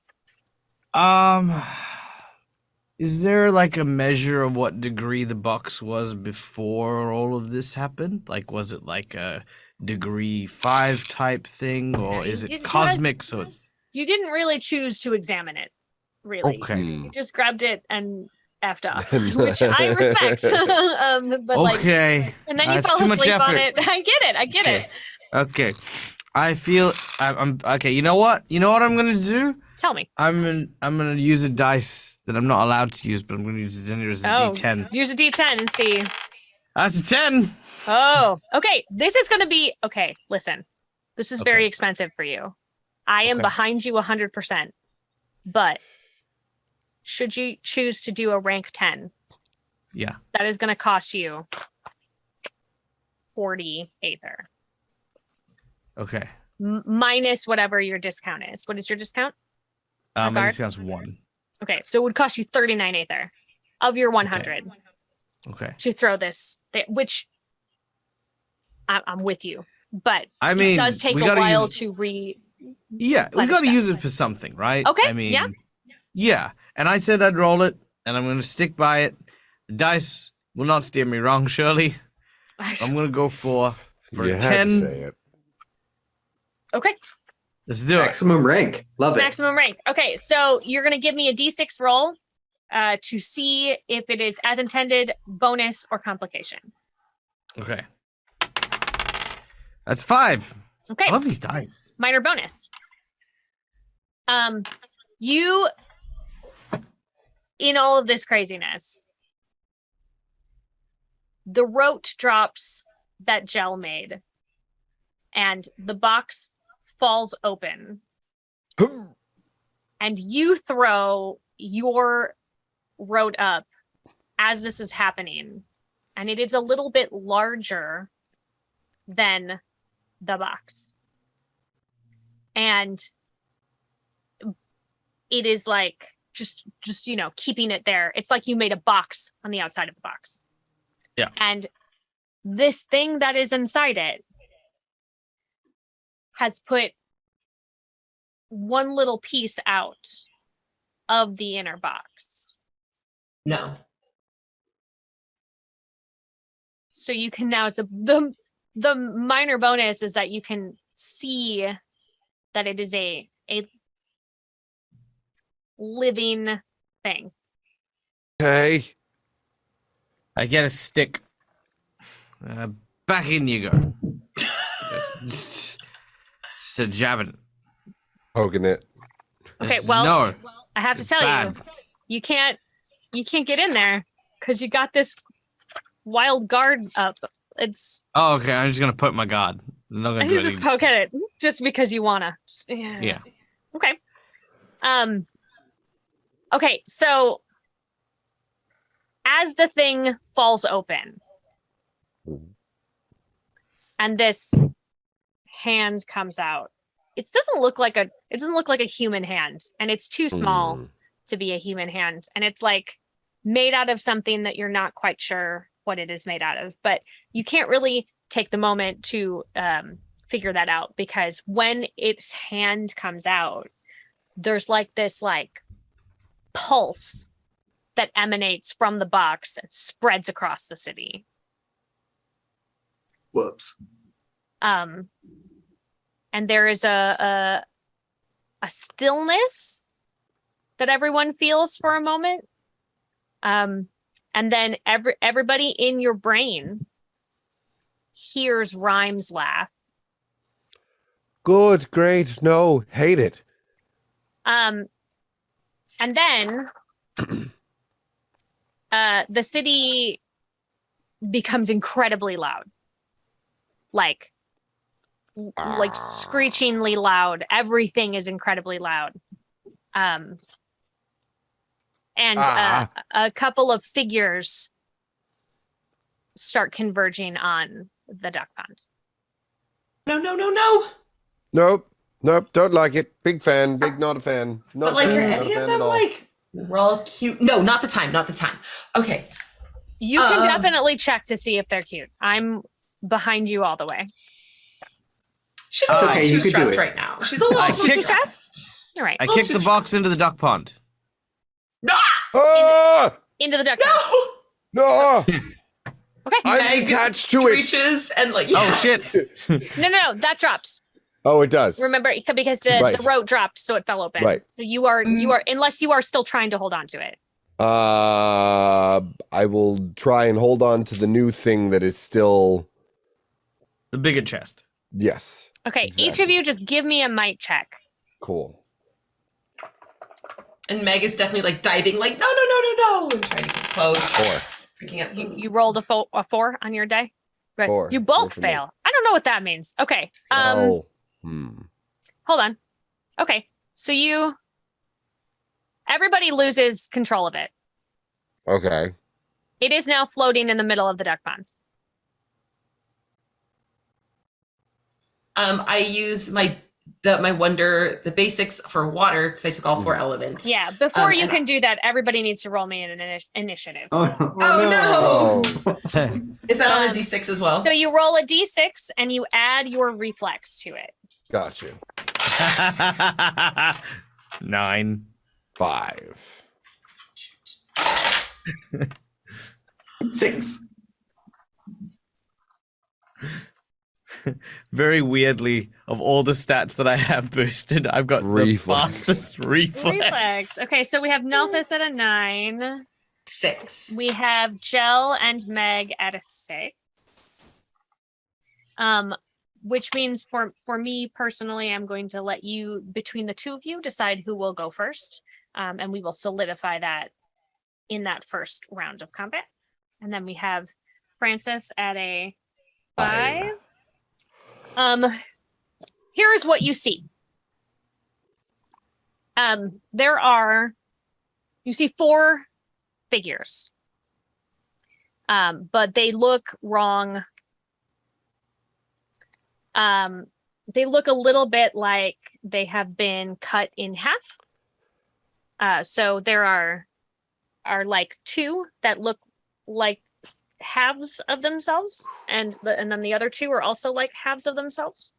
Is there like a measure of what degree the box was before all of this happened? Like, was it like a degree 5 type thing, or is it cosmic? So it's... You didn't really choose to examine it, really. Okay. You just grabbed it and effed off, which I respect. But okay. And then you fell asleep on it. I get it. Okay. I feel I'm okay. You know what I'm gonna do? Tell me. I'm gonna use a dice that I'm not allowed to use, but I'm gonna use it as a D10. Use a D10 and see. That's a 10. Oh, okay. This is gonna be okay. Listen, this is very expensive for you. I am behind you 100%, but should you choose to do a rank 10, that is gonna cost you 40 Aether. Okay. Minus whatever your discount is. What is your discount? My discount's 1. Okay, so it would cost you 39 Aether of your 100. Okay. To throw this, which I'm with you, but I mean, it does take a while to Yeah, we got to use it for something, right? Okay. I mean, yeah. And I said I'd roll it, and I'm going to stick by it. The dice will not steer me wrong, surely. I'm going to go for you 10. Had to say it. Okay. Let's do Maximum rank. Love it. Maximum rank. Okay, so you're going to give me a D6 roll to see if it is as intended, bonus, or complication. Okay. That's 5. Okay. I love these dice. Minor bonus. You, in all of this craziness, the rote drops that Gel made, and the box falls open. And you throw your rote up as this is happening, and it is a little bit larger than the box. And it is like just keeping it there. It's like you made a box on the outside of the box. Yeah. And this thing that is inside it has put one little piece out of the inner box. No. So you can now, the minor bonus is that you can see that it is a living thing. Okay. I get a stick. Back in you go. Just a jabbing. Poking it. Okay, well, no, I have to it's tell bad. you can't get in there because you got this wild guard up. It's Oh, okay. I'm just gonna put my guard. I'm not gonna I do just anything. poke at it just because you wanna. Yeah. Okay. Okay, so as the thing falls open and this hand comes out, it doesn't look like a human hand, and it's too small to be a human hand, and it's like made out of something that you're not quite sure what it is made out of, but you can't really take the moment to figure that out, because when its hand comes out, there's like this pulse that emanates from the box and spreads across the city. Whoops. And there is a stillness that everyone feels for a moment. And then everybody in your brain hears Rhyme's laugh. Good, great, no, hate it. And then the city becomes incredibly loud. Like screechingly loud. Everything is incredibly loud. And a couple of figures start converging on the duck pond. No. Nope, don't like it. Big fan, big not a fan. Not But like, a are fan, not any a of fan them at all. like real cute? No, not the time. Okay. You can definitely check to see if they're cute. I'm behind you all the way. She's a little okay, too you could do stressed it. right now. She's a little too kicked- stressed. You're right. I Oh, kicked the just- box into the duck pond. No! Ah! Into the duck pond. No! Okay. I'm Meg attached to it. screeches and like, Oh shit! No, that dropped. Oh, it does. Remember, because the Right. rope dropped, so it fell open. Right. So you are, unless you are still trying to hold on to it. I will try and hold on to the new thing that is still. The bigger chest. Yes. Okay, each of Exactly. you just give me a might check. Cool. and Meg is definitely like diving, like, no, and trying to keep close. 4. Freaking out. You rolled a 4 on your die? Right. 4. You 4 both for me. fail. I don't know what that means. Okay. Well, Hold on. Okay. So everybody loses control of it. Okay. It is now floating in the middle of the duck pond. I use my the basics for water because I took all 4 elements. Yeah. Before you and can do that, everybody needs to roll me an initiative. Oh, no. Is that on a Um, D6 as well? So you roll a d6 and you add your reflex to it. Got you. 9. 5. 6. Very weirdly, of all the stats that I have boosted, I've got Reflex. the fastest reflex. Okay, so we have Nelphis at a 9. 6. We have Jel and Meg at a 6. which means for me personally, I'm going to let you, between the two of you, decide who will go first. And we will solidify that in that first round of combat. And then we have Francis at a 5. Here is what you see. You see 4 figures. But they look wrong. They look a little bit like they have been cut in half. So there are like 2 that look like halves of themselves, and then the other 2 are also like halves of themselves.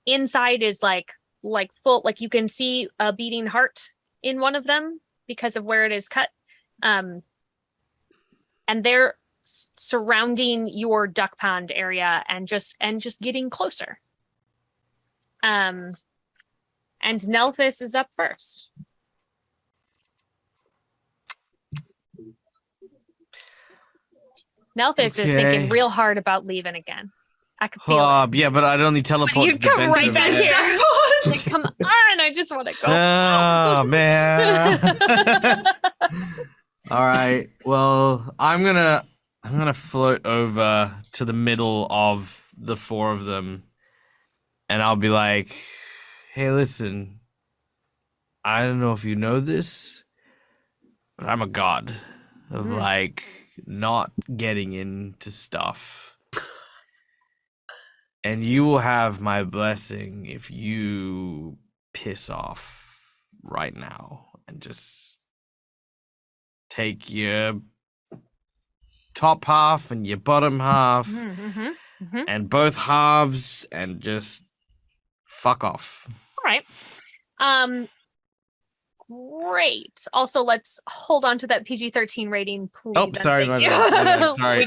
Inside is like full, like you can see a beating heart in one of them because of where it is cut. And they're surrounding your duck pond area and just getting closer. And Nelphis is up first. Nelphis is thinking real hard about leaving again. I could feel it. Yeah, but I'd only teleport You'd to the come vents right of back the- here. Like, come on, I just want to go. Oh man. All right. Well, I'm gonna float over to the middle of the 4 of them, and I'll be like, "Hey, listen. I don't know if you know this, but I'm a god of like not getting into stuff. And you will have my blessing if you piss off right now and just take your top half and your bottom half and both halves and just fuck off." All right. Great. Also, let's hold on to that PG-13 rating, please. Oh, and sorry, thank my you. bad. Sorry,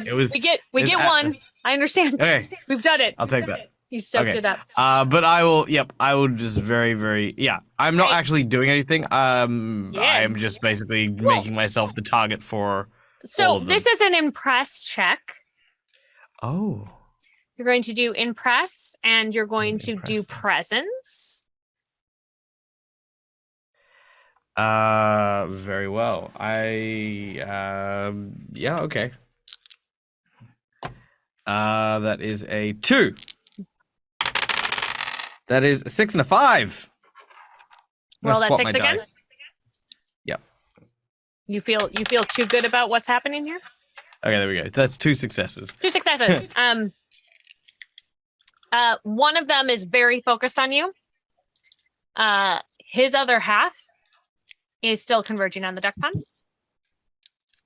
we get 1. I understand. Okay, We've done it. I'll take that. You soaked Okay. it up. But I will just very, I'm not actually doing anything. I'm just basically making myself the target for all So of them. this is an impress check. Oh. You're going to do impress, and you're going to do Impress. presence. Very well. Okay. That is a 2. That is a 6 and a 5. I'm gonna Roll that swap 6 my again. dice. Yep. You feel too good about what's happening here? Okay, there we go. That's 2 successes. 2 successes. One of them is very focused on you. His other half is still converging on the duck pond.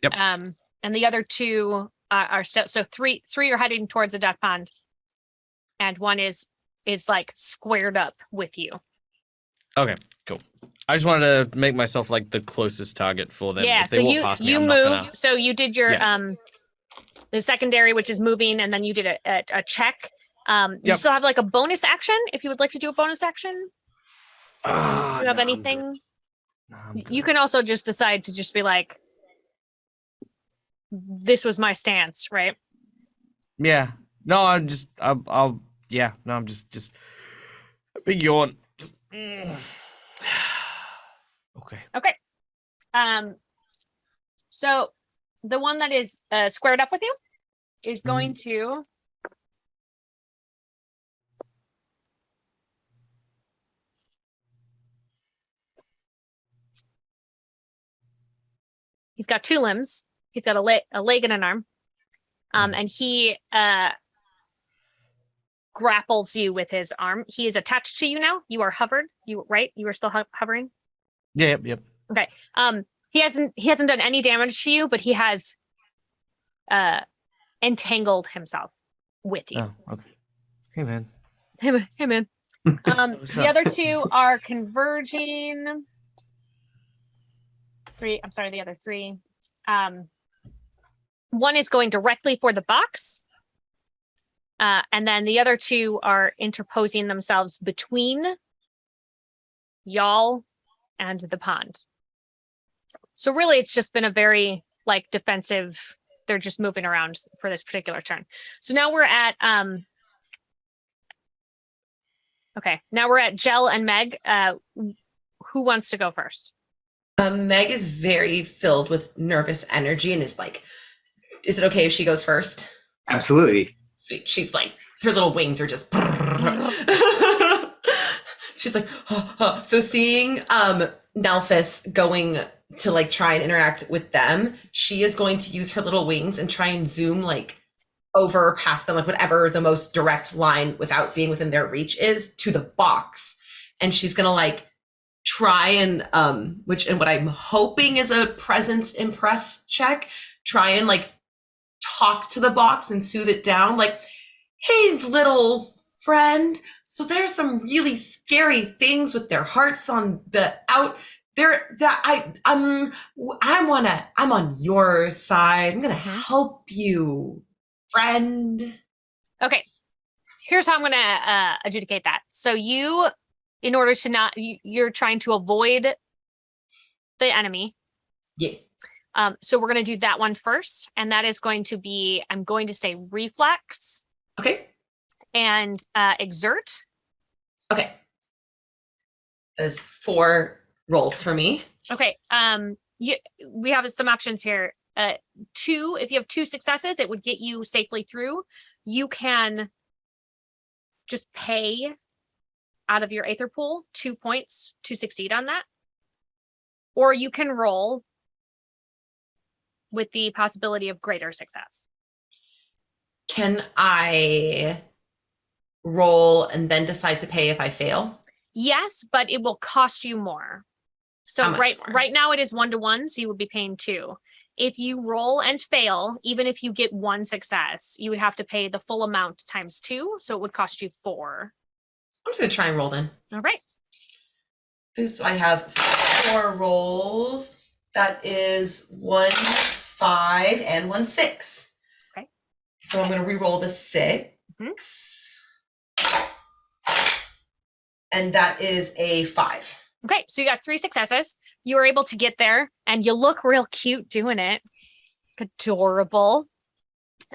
Yep. And the other 2 are still, so 3 are heading towards the duck pond, and 1 is like squared up with you. Okay, cool. I just wanted to make myself like the closest target for them. Yeah. If they So walk past me, you I'm not gonna- moved. So you did your the secondary, which is moving, and then you did a check. You still have like a bonus action if you would like to do a bonus action. Do you have anything? You can also just decide to just be like, this was my stance, right? Yeah. No, I'm just. I'll. Yeah. No, I'm just. A big yawn. Okay. Okay. So the one that is squared up with you is going to. He's got 2 limbs. He's got a leg and an arm. And he grapples you with his arm. He is attached to you now. You are hovered. You are still hovering. Yeah, yep. Okay. He hasn't done any damage to you, but he has entangled himself with you. Oh, okay. Hey, man. Hey man. The other 2 are converging. The other 3. One is going directly for the box. And then the other 2 are interposing themselves between y'all and the pond. So really it's just been a very like defensive, they're just moving around for this particular turn. So now we're at Okay, now we're at Jell and Meg. Who wants to go first? Meg is very filled with nervous energy and is like, is it okay if she goes first? Absolutely. Sweet. She's like, her little wings are just. She's like, so seeing Nelphis going to like try and interact with them, she is going to use her little wings and try and zoom like over or past them, like whatever the most direct line without being within their reach is, to the box. And she's gonna like try and what I'm hoping is a presence impress check, try and like talk to the box and soothe it down, like, hey little friend, so there's some really scary things with their hearts on the out there that I'm on your side. I'm gonna help you, friend. Okay, here's how I'm gonna adjudicate that. So you, in order to not, you're trying to avoid the enemy. Yeah. So we're gonna do that one first, and that is going to be, I'm going to say reflex. Okay. And exert. Okay. There's 4 rolls for me. Okay. We have some options here. 2, if you have 2 successes, it would get you safely through. You can just pay out of your Aether pool 2 points to succeed on that. Or you can roll with the possibility of greater success. Can I roll and then decide to pay if I fail? Yes, but it will cost you more. So How much more? right now it is 1-to-1, so you would be paying 2. If you roll and fail, even if you get 1 success, you would have to pay the full amount times 2, so it would cost you 4. I'm just gonna try and roll then. All right. So I have 4 rolls. That is 1, 5, and 1, 6. Okay. So I'm gonna re-roll the 6. And that is a 5. Okay, so you got 3 successes. You were able to get there, and you look real cute doing it. Adorable.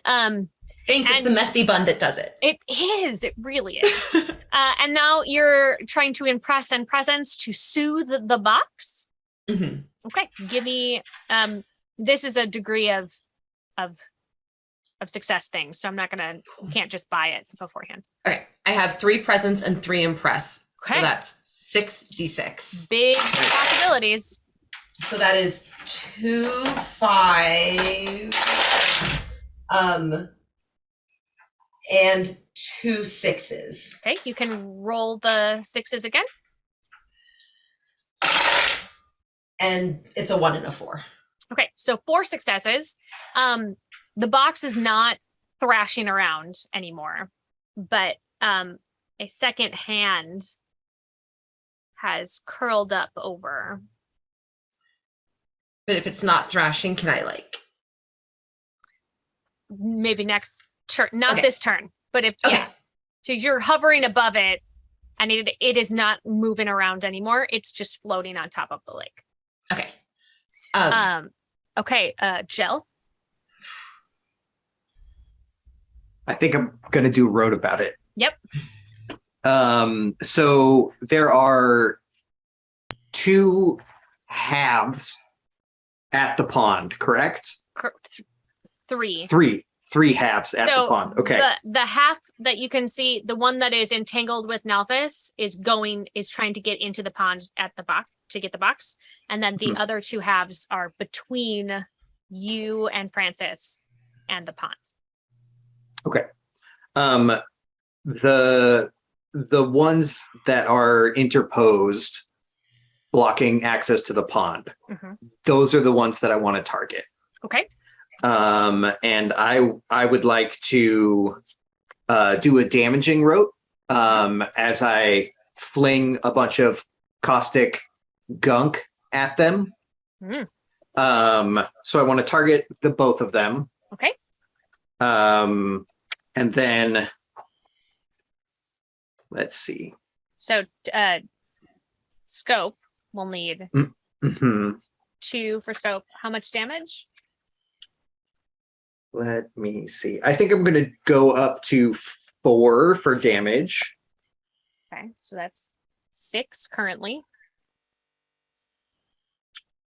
Thanks, it's the messy bun that does it. It is. It really is. And now you're trying to impress and presence to soothe the box. Mm-hmm. Okay, give me. This is a degree of success thing, so I'm not gonna. Can't just buy it beforehand. Okay, I have 3 presents and 3 impress. Okay. So that's 6d6. Big possibilities. So that is 2 5s, and 2 6s. Okay, you can roll the 6s again. And it's a 1 and a 4. Okay, so 4 successes. The box is not thrashing around anymore, but a second hand has curled up over. But if it's not thrashing, can I like? Maybe next turn, not Okay. this turn, but if Okay. yeah. So you're hovering above it, and it is not moving around anymore. It's just floating on top of the lake. Okay. Okay, Jill. I think I'm going to do a road about it. Yep. So there are 2 halves at the pond, correct? 3. 3 halves at the pond. Okay. The half that you can see, the one that is entangled with Nelphis is trying to get into the pond at the box to get the box. And then the other 2 halves are between you and Francis and the pond. Okay. The ones that are interposed, blocking access to the pond, those are the ones that I want to target. Okay. And I would like to do a damaging rote as I fling a bunch of caustic gunk at them. So I want to target the both of them. Okay. And then let's see. So scope will need 2 for scope. How much damage? Let me see. I think I'm going to go up to 4 for damage. Okay, so that's 6 currently.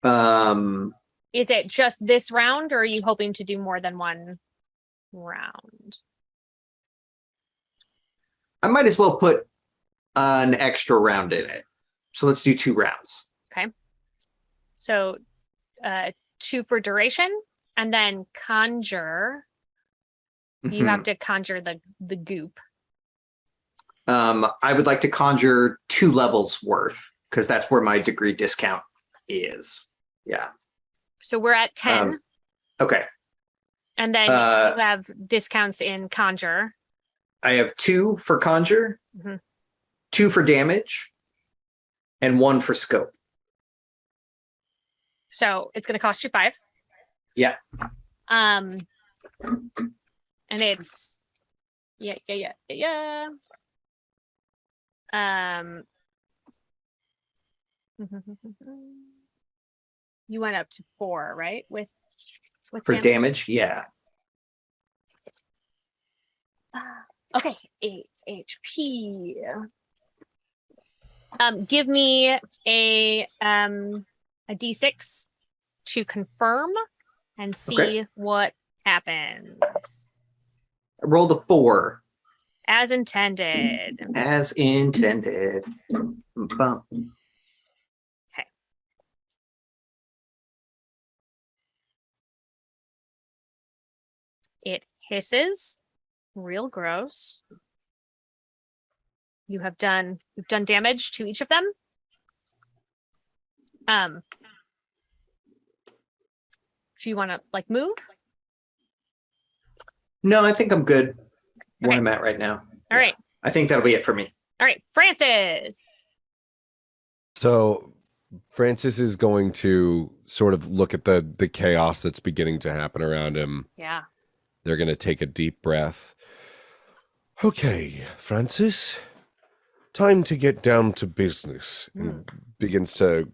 Is it just this round, or are you hoping to do more than one round? I might as well put an extra round in it. So let's do 2 rounds. Okay. So 2 for duration, and then conjure. You have to conjure the goop. I would like to conjure 2 levels worth, because that's where my degree discount is. Yeah. So we're at 10. Okay. And then you have discounts in conjure. I have 2 for conjure, 2 for damage, and 1 for scope. So it's going to cost you 5. Yeah. And it's yeah. You went up to 4, right? With For damage, yeah. Okay, 8 HP. Give me a D6 to confirm and see what happens. I rolled a 4. As intended. As intended. Bump. Okay. It hisses. Real gross. You've done damage to each of them. Do you want to move? No, I think I'm good where I'm at right now. All right. I think that'll be it for me. All right, Francis. So Francis is going to sort of look at the chaos that's beginning to happen around him. Yeah. They're going to take a deep breath. Okay, Francis, time to get down to business. And begins to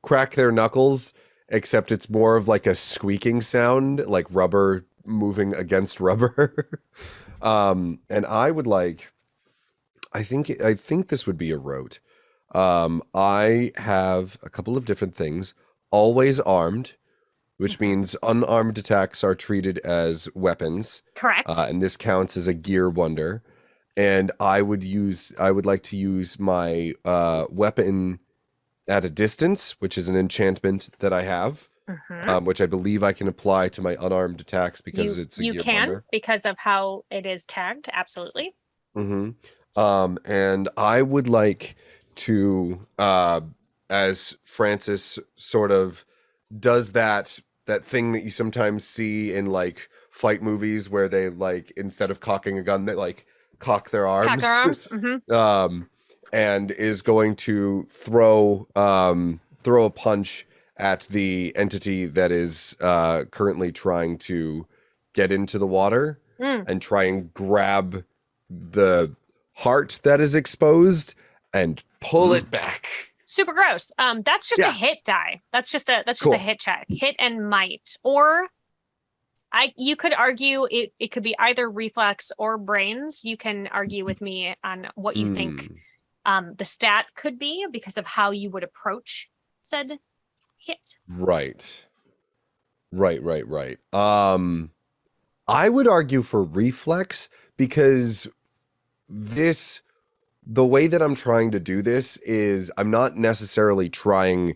crack their knuckles, except it's more of like a squeaking sound, like rubber moving against rubber. And I would like, I think this would be a rote. I have a couple of different things. Always armed, which means unarmed attacks are treated as weapons. Correct. And this counts as a gear wonder. And I would like to use my weapon at a distance, which is an enchantment that I have, which I believe I can apply to my unarmed attacks because it's a gear wonder. Because of how it is tagged. Absolutely. And I would like to, as Francis sort of does that thing that you sometimes see in like fight movies where they like, instead of cocking a gun, they like cock their arms. Cock their arms. And is going to throw a punch at the entity that is currently trying to get into the water and try and grab the heart that is exposed and pull it back. Super gross. That's just a hit die. That's just a hit check. Hit and might. Or you could argue it could be either reflex or brains. You can argue with me on what you think the stat could be because of how you would approach said hit. Right. I would argue for reflex because the way that I'm trying to do this is I'm not necessarily trying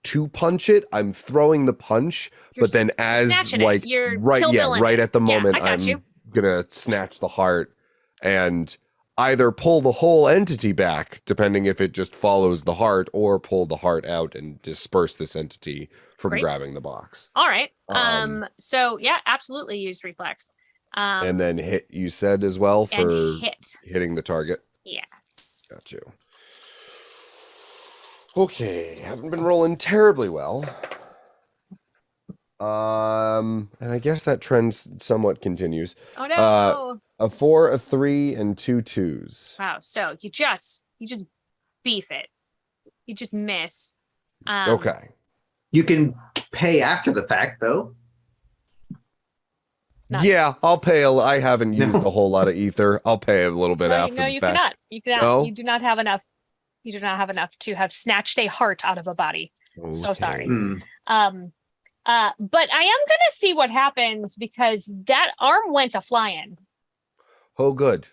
to punch it. I'm throwing the punch, but then as like right at the moment I'm gonna snatch the heart and either pull the whole entity back, depending if it just follows the heart, or pull the heart out and disperse this entity from grabbing the box. All right. So yeah, absolutely use reflex. And then hit, you said as well, for hitting the target. Yes. Got you. Okay, haven't been rolling terribly well. And I guess that trend somewhat continues. Oh no. A 4, a 3, and 2 2s. Wow. So you just beef it. You just miss. Okay. You can pay after the fact, though. not. Yeah, I'll pay. I haven't used a whole lot of ether. I'll pay a little bit after No, the you fact. cannot. You cannot. No? You do not have enough. You do not have enough to have snatched a heart out of a body. So sorry. Hmm. But I am gonna see what happens because that arm went a flying. Oh, good.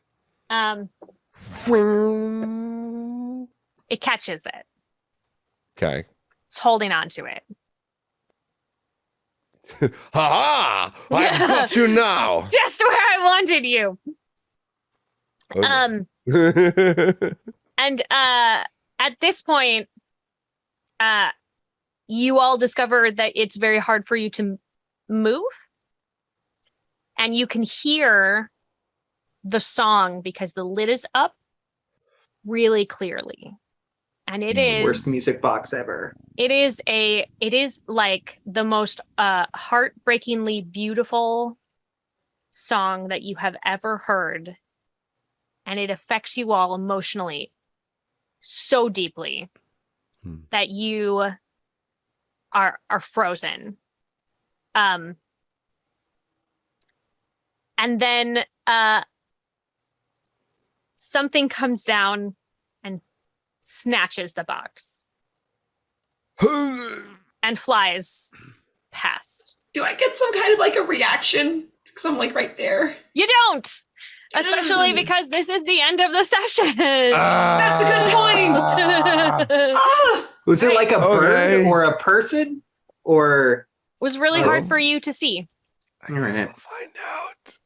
It catches it. Okay. It's holding on to it. Ha ha! I've got you now. Just where I wanted you. Okay. And at this point, you all discover that it's very hard for you to move. And you can hear the song because the lid is up really clearly. And it It's the is worst music box ever. it is like the most heartbreakingly beautiful song that you have ever heard. And it affects you all emotionally so deeply that you are frozen. And then something comes down and snatches the box and flies past. Do I get some kind of like a reaction? Because I'm like right there. You don't, especially because this is the end of the session. That's a good point. Ah! Was it like a bird Okay. or a person? Or It was really hard for you to see. all right. I'll find out.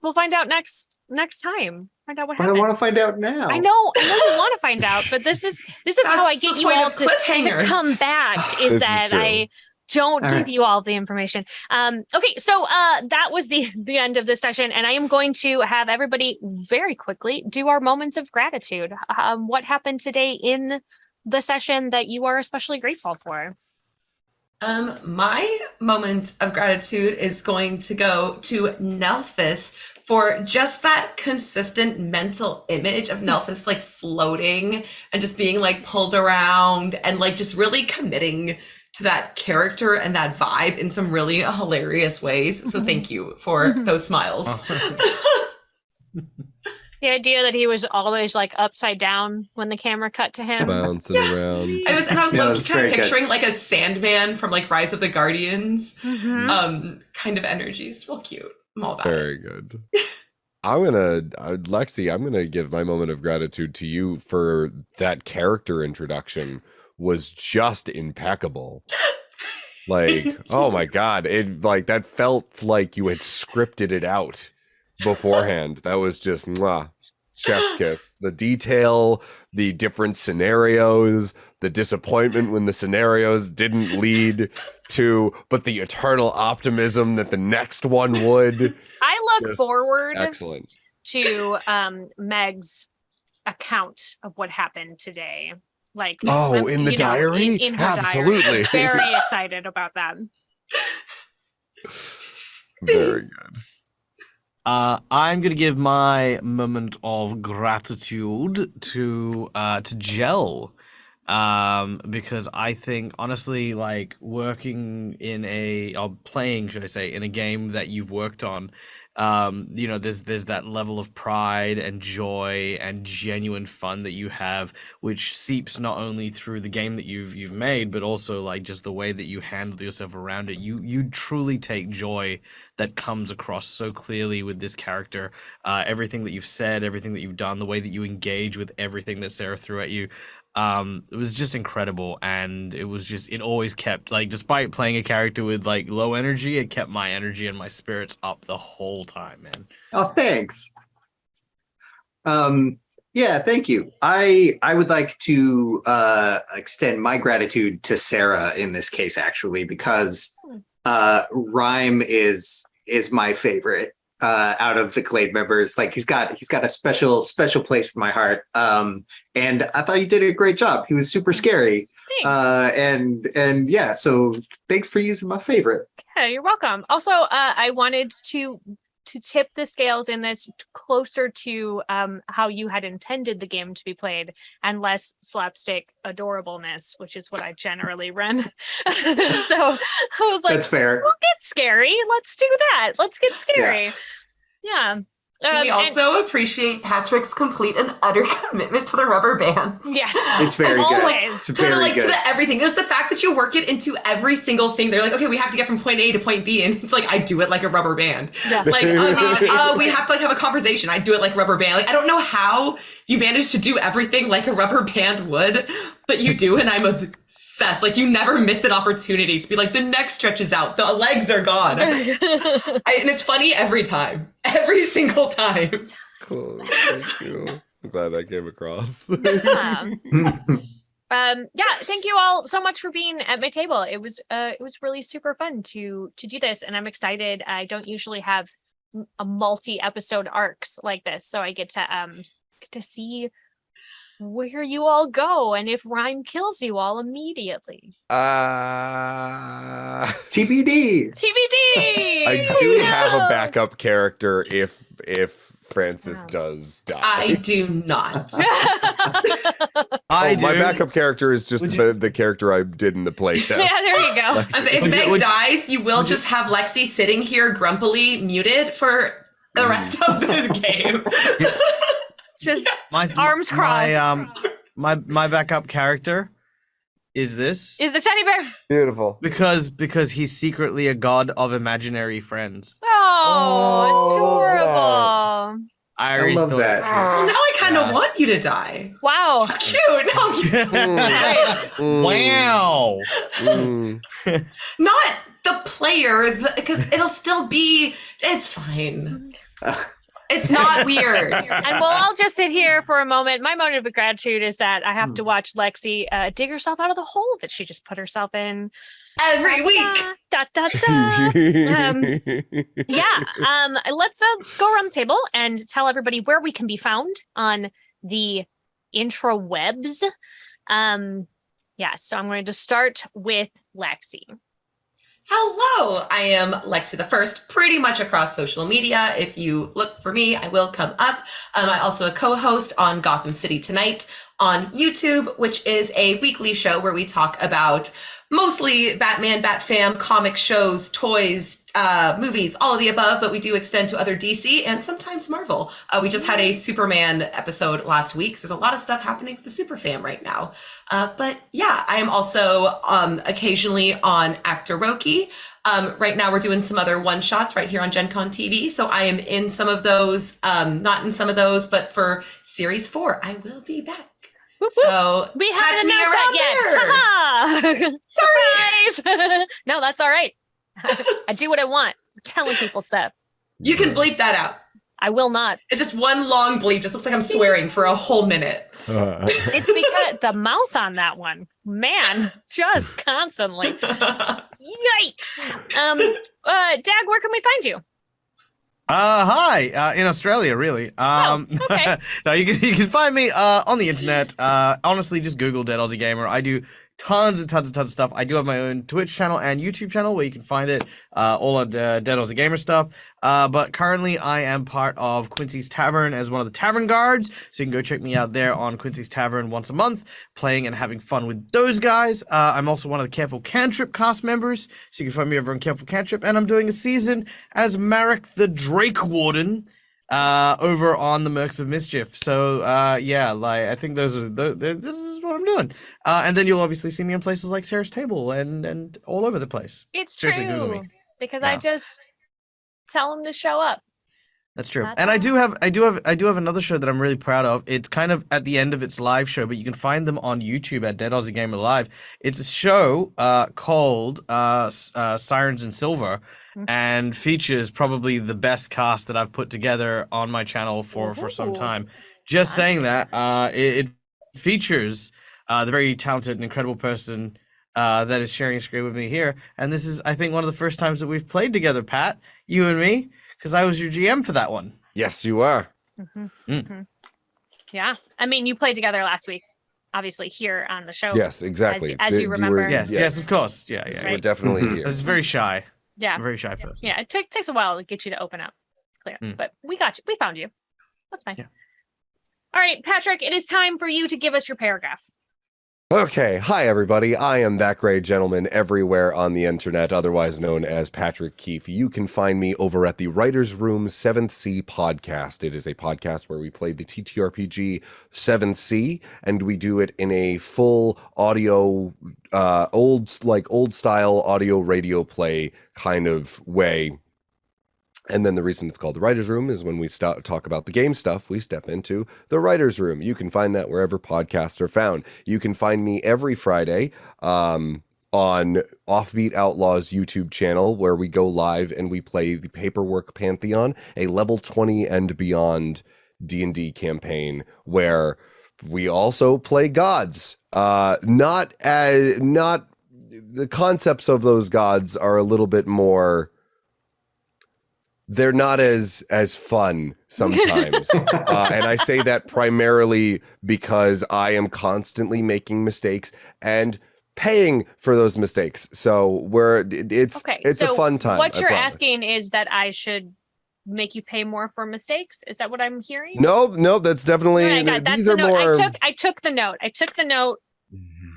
We'll find out next time. Find out what But I happened. want to find out now. I know you want to find out, but this is how I That's get the you point all of to cliffhangers. come back is This is that true. I don't All give right. you all the information. Okay, so that was the end of the session, and I am going to have everybody very quickly do our moments of gratitude. What happened today in the session that you are especially grateful for? My moment of gratitude is going to go to Nelphis for just that consistent mental image of Nelphis like floating and just being like pulled around and like just really committing to that character and that vibe in some really hilarious ways. So thank you for those smiles. The idea that he was always like upside down when the camera cut to him. Bouncing around. I was Yeah, low-key that's kind very of good. picturing like a Sandman from like Rise of the Guardians Mhm. kind of energy. It's real cute. I'm all about it. Very good. Lexi, I'm gonna give my moment of gratitude to you for that character introduction. Was just impeccable. Like, oh my god, it like that felt like you had scripted it out beforehand. That was just mwah, chef's kiss. The detail, the different scenarios, the disappointment when the scenarios didn't lead to, but the eternal optimism that the next one would. I look Just forward excellent. to Meg's account of what happened today. Like, Oh, in the you know, diary? in her Absolutely. diary. Very excited about that. Very good. I'm gonna give my moment of gratitude to Gel, because I think honestly, like working in or playing, should I say, in a game that you've worked on, you know, there's that level of pride and joy and genuine fun that you have, which seeps not only through the game that you've made, but also like just the way that you handle yourself around it. You truly take joy that comes across so clearly with this character. Everything that you've said, everything that you've done, the way that you engage with everything that Sarah threw at you. It was just incredible, and it always kept, like, despite playing a character with like low energy, it kept my energy and my spirits up the whole time, man. Oh, thanks. Yeah, thank you. I would like to extend my gratitude to Sarah in this case, actually, because Rhyme is my favorite out of the Glade members. Like he's got a special place in my heart. And I thought you did a great job. He was super scary. Thanks. And yeah, so thanks for using my favorite. Yeah, you're welcome. Also, I wanted to to tip the scales in this closer to how you had intended the game to be played and less slapstick adorableness, which is what I generally run. So I was like, That's fair. we'll get scary. Let's do that. Let's get scary. Yeah. Can we also appreciate Patrick's complete and utter commitment to the rubber bands? Yes. It's very good. Always. It's To very to good. the everything. There's the fact that you work it into every single thing. They're like, okay, we have to get from point A to point B, and it's like I do it like a rubber band. Yeah. Like, I mean, we have to like have a conversation. I do it like a rubber band. Like, I don't know how you manage to do everything like a rubber band would, but you do, and I'm obsessed. Like, you never miss an opportunity to be like, the neck stretches out, the legs are gone, and it's funny every time, every single time. Cool. Thank you. I'm glad that came across. Yeah, thank you all so much for being at my table. It was really super fun to do this, and I'm excited. I don't usually have a multi-episode arcs like this, so I get to see where you all go and if Rhyme kills you all immediately. TBD. TBD. I do have a backup character if Francis does die. I do not. I do. My backup character is just the character I did in the playtest. Yeah, there you go. If Meg dies, you will just have Lexi sitting here grumpily muted for the rest of this game. Just My arms crossed. My backup character is this is a teddy bear. Beautiful. because he's secretly a god of imaginary friends. Oh, adorable. I I love thought- that. Well, now I kind of Yeah. want you to die. Wow. Cute. No, Wow. not the player, because it'll still be. It's fine. It's not weird. And we'll all just sit here for a moment. My motive of gratitude is that I have to watch Lexi dig herself out of the hole that she just put herself in. Every week. Da, da, da. Let's go around the table and tell everybody where we can be found on the intrawebs. So I'm going to start with Lexi. Hello, I am Lexi the First, pretty much across social media. If you look for me, I will come up. I'm also a co-host on Gotham City Tonight on YouTube, which is a weekly show where we talk about mostly Batman, Batfam, comic shows, toys, movies, all of the above, but we do extend to other DC and sometimes Marvel. We just had a Superman episode last week, so there's a lot of stuff happening with the Superfam right now. But yeah, I am also occasionally on Actor Roki. Right now we're doing some other one-shots right here on Gen Con TV, so I am in some of those, not in some of those, but for Series 4, I will be back. Whoop, whoop. So We catch haven't me announced around that there. yet. Surprise! No, that's all right. I do what I want. I'm telling people stuff. You can bleep that out. I will not. It's just one long bleep. Just looks like I'm swearing for a whole minute. It's because the mouth on that one, man, just constantly. Yikes. Dag, where can we find you? Hi, in Australia, really. Okay. No, you can find me on the internet. Honestly, just Google Dead Aussie Gamer. I do tons of stuff. I do have my own Twitch channel and YouTube channel where you can find it all on Dead Aussie Gamer stuff. But currently, I am part of Quincy's Tavern as one of the tavern guards, so you can go check me out there on Quincy's Tavern once a month, playing and having fun with those guys. I'm also one of the Careful Cantrip cast members, so you can find me over on Careful Cantrip, and I'm doing a season as Marek the Drake Warden over on the Mercs of Mischief. So I think those are this is what I'm doing. And then you'll obviously see me in places like Sarah's Table and all over the place. It's Seriously, Google true. me. Because Yeah. I just tell them to show up. That's true. That's And I all. do have another show that I'm really proud of. It's kind of at the end of its live show, but you can find them on YouTube at Dead Aussie Gamer Live. It's a show called Sirens in Silver, and features probably the best cast that I've put together on my channel for some Ooh. time. Just saying that, it features the very talented and incredible person that is sharing a screen with me here. And this is, I think, one of the first times that we've played together, Pat, you and me, because I was your GM for that one. Yes, you are. Yeah. I mean, you played together last week, obviously, here on the show. Yes, exactly. As you were- remember. Yes, of course. Yeah. We're Right. definitely Mhm. here. I was very shy. Yeah. A very shy person. Yeah. It takes a while to get you to open up. clear. Mm. But we got you. We found you. That's fine. Yeah. All right, Patrick, it is time for you to give us your paragraph. Okay, hi everybody. I am that great gentleman everywhere on the internet, otherwise known as Patrick Keeffe. You can find me over at the Writers Room 7th Sea podcast. It is a podcast where we play the TTRPG 7th Sea, and we do it in a full audio, old style audio radio play kind of way. And then the reason it's called the Writer's Room is when we talk about the game stuff, we step into the Writer's Room. You can find that wherever podcasts are found. You can find me every Friday on Offbeat Outlaws YouTube channel, where we go live and we play the Paperwork Pantheon, a level 20 and beyond D&D campaign where we also play gods. Not the concepts of those gods are a little bit more... They're not as fun sometimes. And I say that primarily because I am constantly making mistakes and paying for those mistakes. So it's a fun time. What you're promise. asking is that I should make you pay more for mistakes? Is that what I'm hearing? No, that's definitely these are more. I took the note.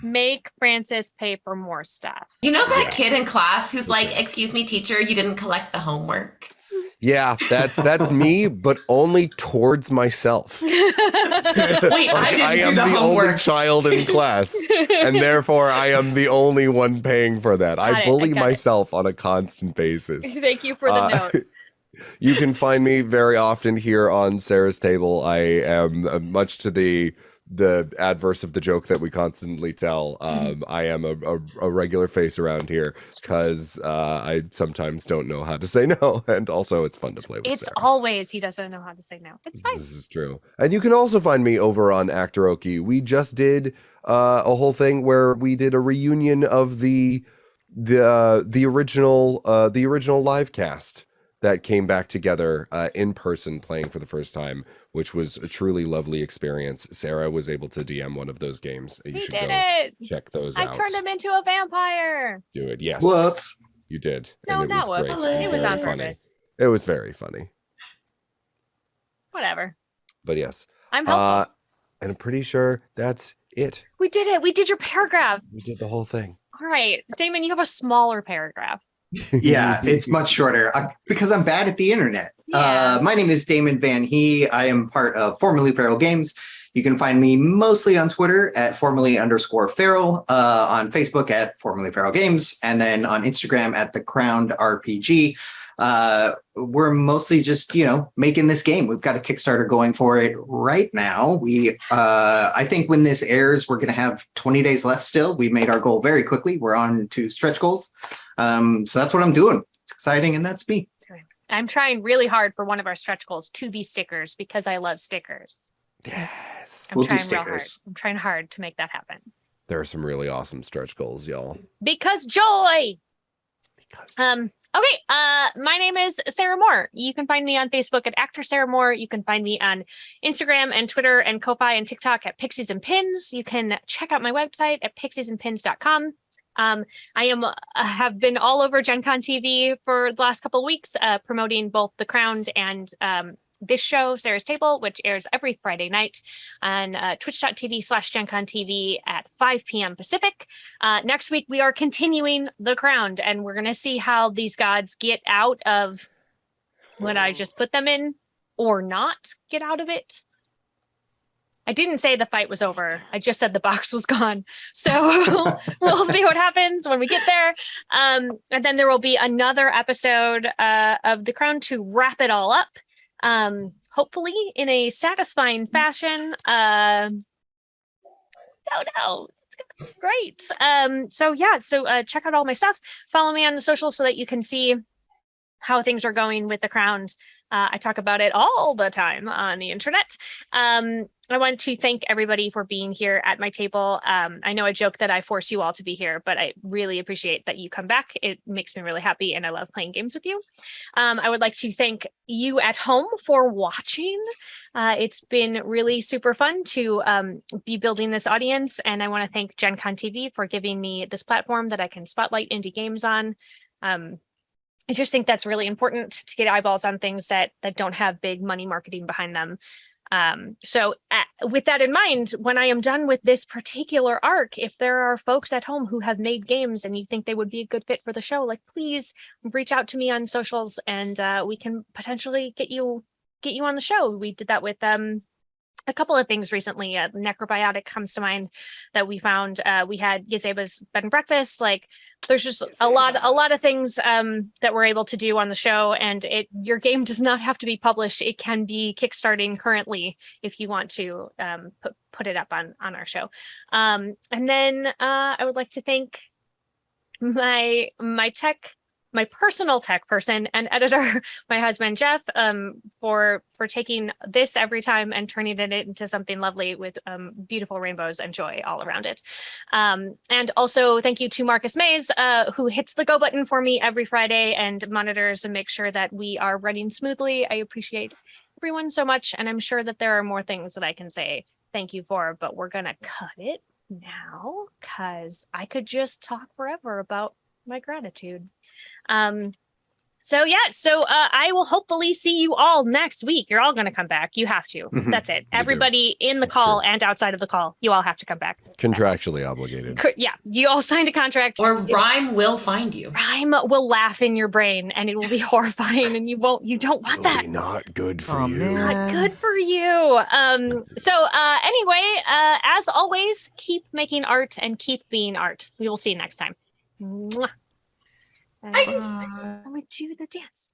Make Francis pay for more stuff. You know that kid in class who's like, "Excuse me, teacher, you didn't collect the homework." Yeah, that's me, but only towards myself. Wait, I am didn't do the the homework. only child in class, and therefore I am the only one paying for that. I bully myself on a constant basis. Thank you for the note. You can find me very often here on Sarah's Table. I am much to the adverse of the joke that we constantly tell. I am a regular face around here because I sometimes don't know how to say no, and also it's fun to play with. It's Sarah. always he doesn't know how to say no. It's fine. This is true. And you can also find me over on Actoroki. We just did a whole thing where we did a reunion of the original live cast that came back together in person playing for the first time, which was a truly lovely experience. Sarah was able to DM one of those games. You should did go it. check those I out. turned him into a vampire. Do it. Yes. Whoops. You did. No, and it not was whoops. great. It was on Very funny. purpose. It was very funny. Whatever. But yes. I'm helpful. And I'm pretty sure that's it. We did it. We did your paragraph. We did the whole thing. All right. Damon, you have a smaller paragraph. Yeah, it's much shorter because I'm bad at the internet. Yeah. My name is Damon Vanhee. I am part of Formerly Feral Games. You can find me mostly on Twitter at @formerly_feral, on Facebook at Formerly Feral Games, and then on Instagram at The Crowned RPG. We're mostly just, making this game. We've got a Kickstarter going for it right now. I think when this airs, we're going to have 20 days left still. We made our goal very quickly. We're on to stretch goals. So that's what I'm doing. It's exciting, and that's me. I'm trying really hard for one of our stretch goals to be stickers because I love stickers. Yes. I'm We'll do trying real hard. stickers. I'm trying hard to make that happen. There are some really awesome stretch goals, y'all. Because joy. Okay. My name is Sarah Moore. You can find me on Facebook at Actor Sarah Moore. You can find me on Instagram and Twitter and Ko-Fi and TikTok at Pixies and Pins. You can check out my website at pixiesandpins.com. I have been all over Gen Con TV for the last couple of weeks, promoting both The Crowned and this show, Sarah's Table, which airs every Friday night on twitch.tv/GenConTV at 5 p.m. Pacific. Next week, we are continuing The Crowned, and we're going to see how these gods get out of what I just put them in or not get out of it. I didn't say the fight was over. I just said the box was gone. So we'll see what happens when we get there. And then there will be another episode of The Crown to wrap it all up. Hopefully in a satisfying fashion. No, it's gonna be great. So check out all my stuff. Follow me on the socials so that you can see how things are going with The Crown. I talk about it all the time on the internet. I want to thank everybody for being here at my table. I know I joke that I force you all to be here, but I really appreciate that you come back. It makes me really happy, and I love playing games with you. I would like to thank you at home for watching. It's been really super fun to be building this audience, and I want to thank Gen Con TV for giving me this platform that I can spotlight indie games on. I just think that's really important to get eyeballs on things that don't have big money marketing behind them. So with that in mind, when I am done with this particular arc, if there are folks at home who have made games and you think they would be a good fit for the show, like please reach out to me on socials and we can potentially get you on the show. We did that with a couple of things recently. Necrobiotic comes to mind that we found. We had Yezeba's Bed and Breakfast. Like, there's just a lot of things that we're able to do on the show. And your game does not have to be published. It can be kickstarting currently if you want to put it up on our show. And then I would like to thank my personal tech person and editor, my husband Jeff, for taking this every time and turning it into something lovely with beautiful rainbows and joy all around it. And also thank you to Marcus Mays, who hits the go button for me every Friday and monitors and makes sure that we are running smoothly. I appreciate everyone so much, and I'm sure that there are more things that I can say thank you for, but we're gonna cut it now because I could just talk forever about my gratitude. So I will hopefully see you all next week. You're all going to come back. You have to. Mhm. That's it. Everybody in the That's call true. and outside of the call, you all have to come back. Contractually obligated. Yeah, you all signed a contract. Or Rhyme will find you. Rhyme will laugh in your brain and it will be horrifying and you don't want that. Really not good for Oh, you. man. Not good for you. Anyway, as always, keep making art and keep being art. We will see you next time. Mwah. And Bye. let me do the dance.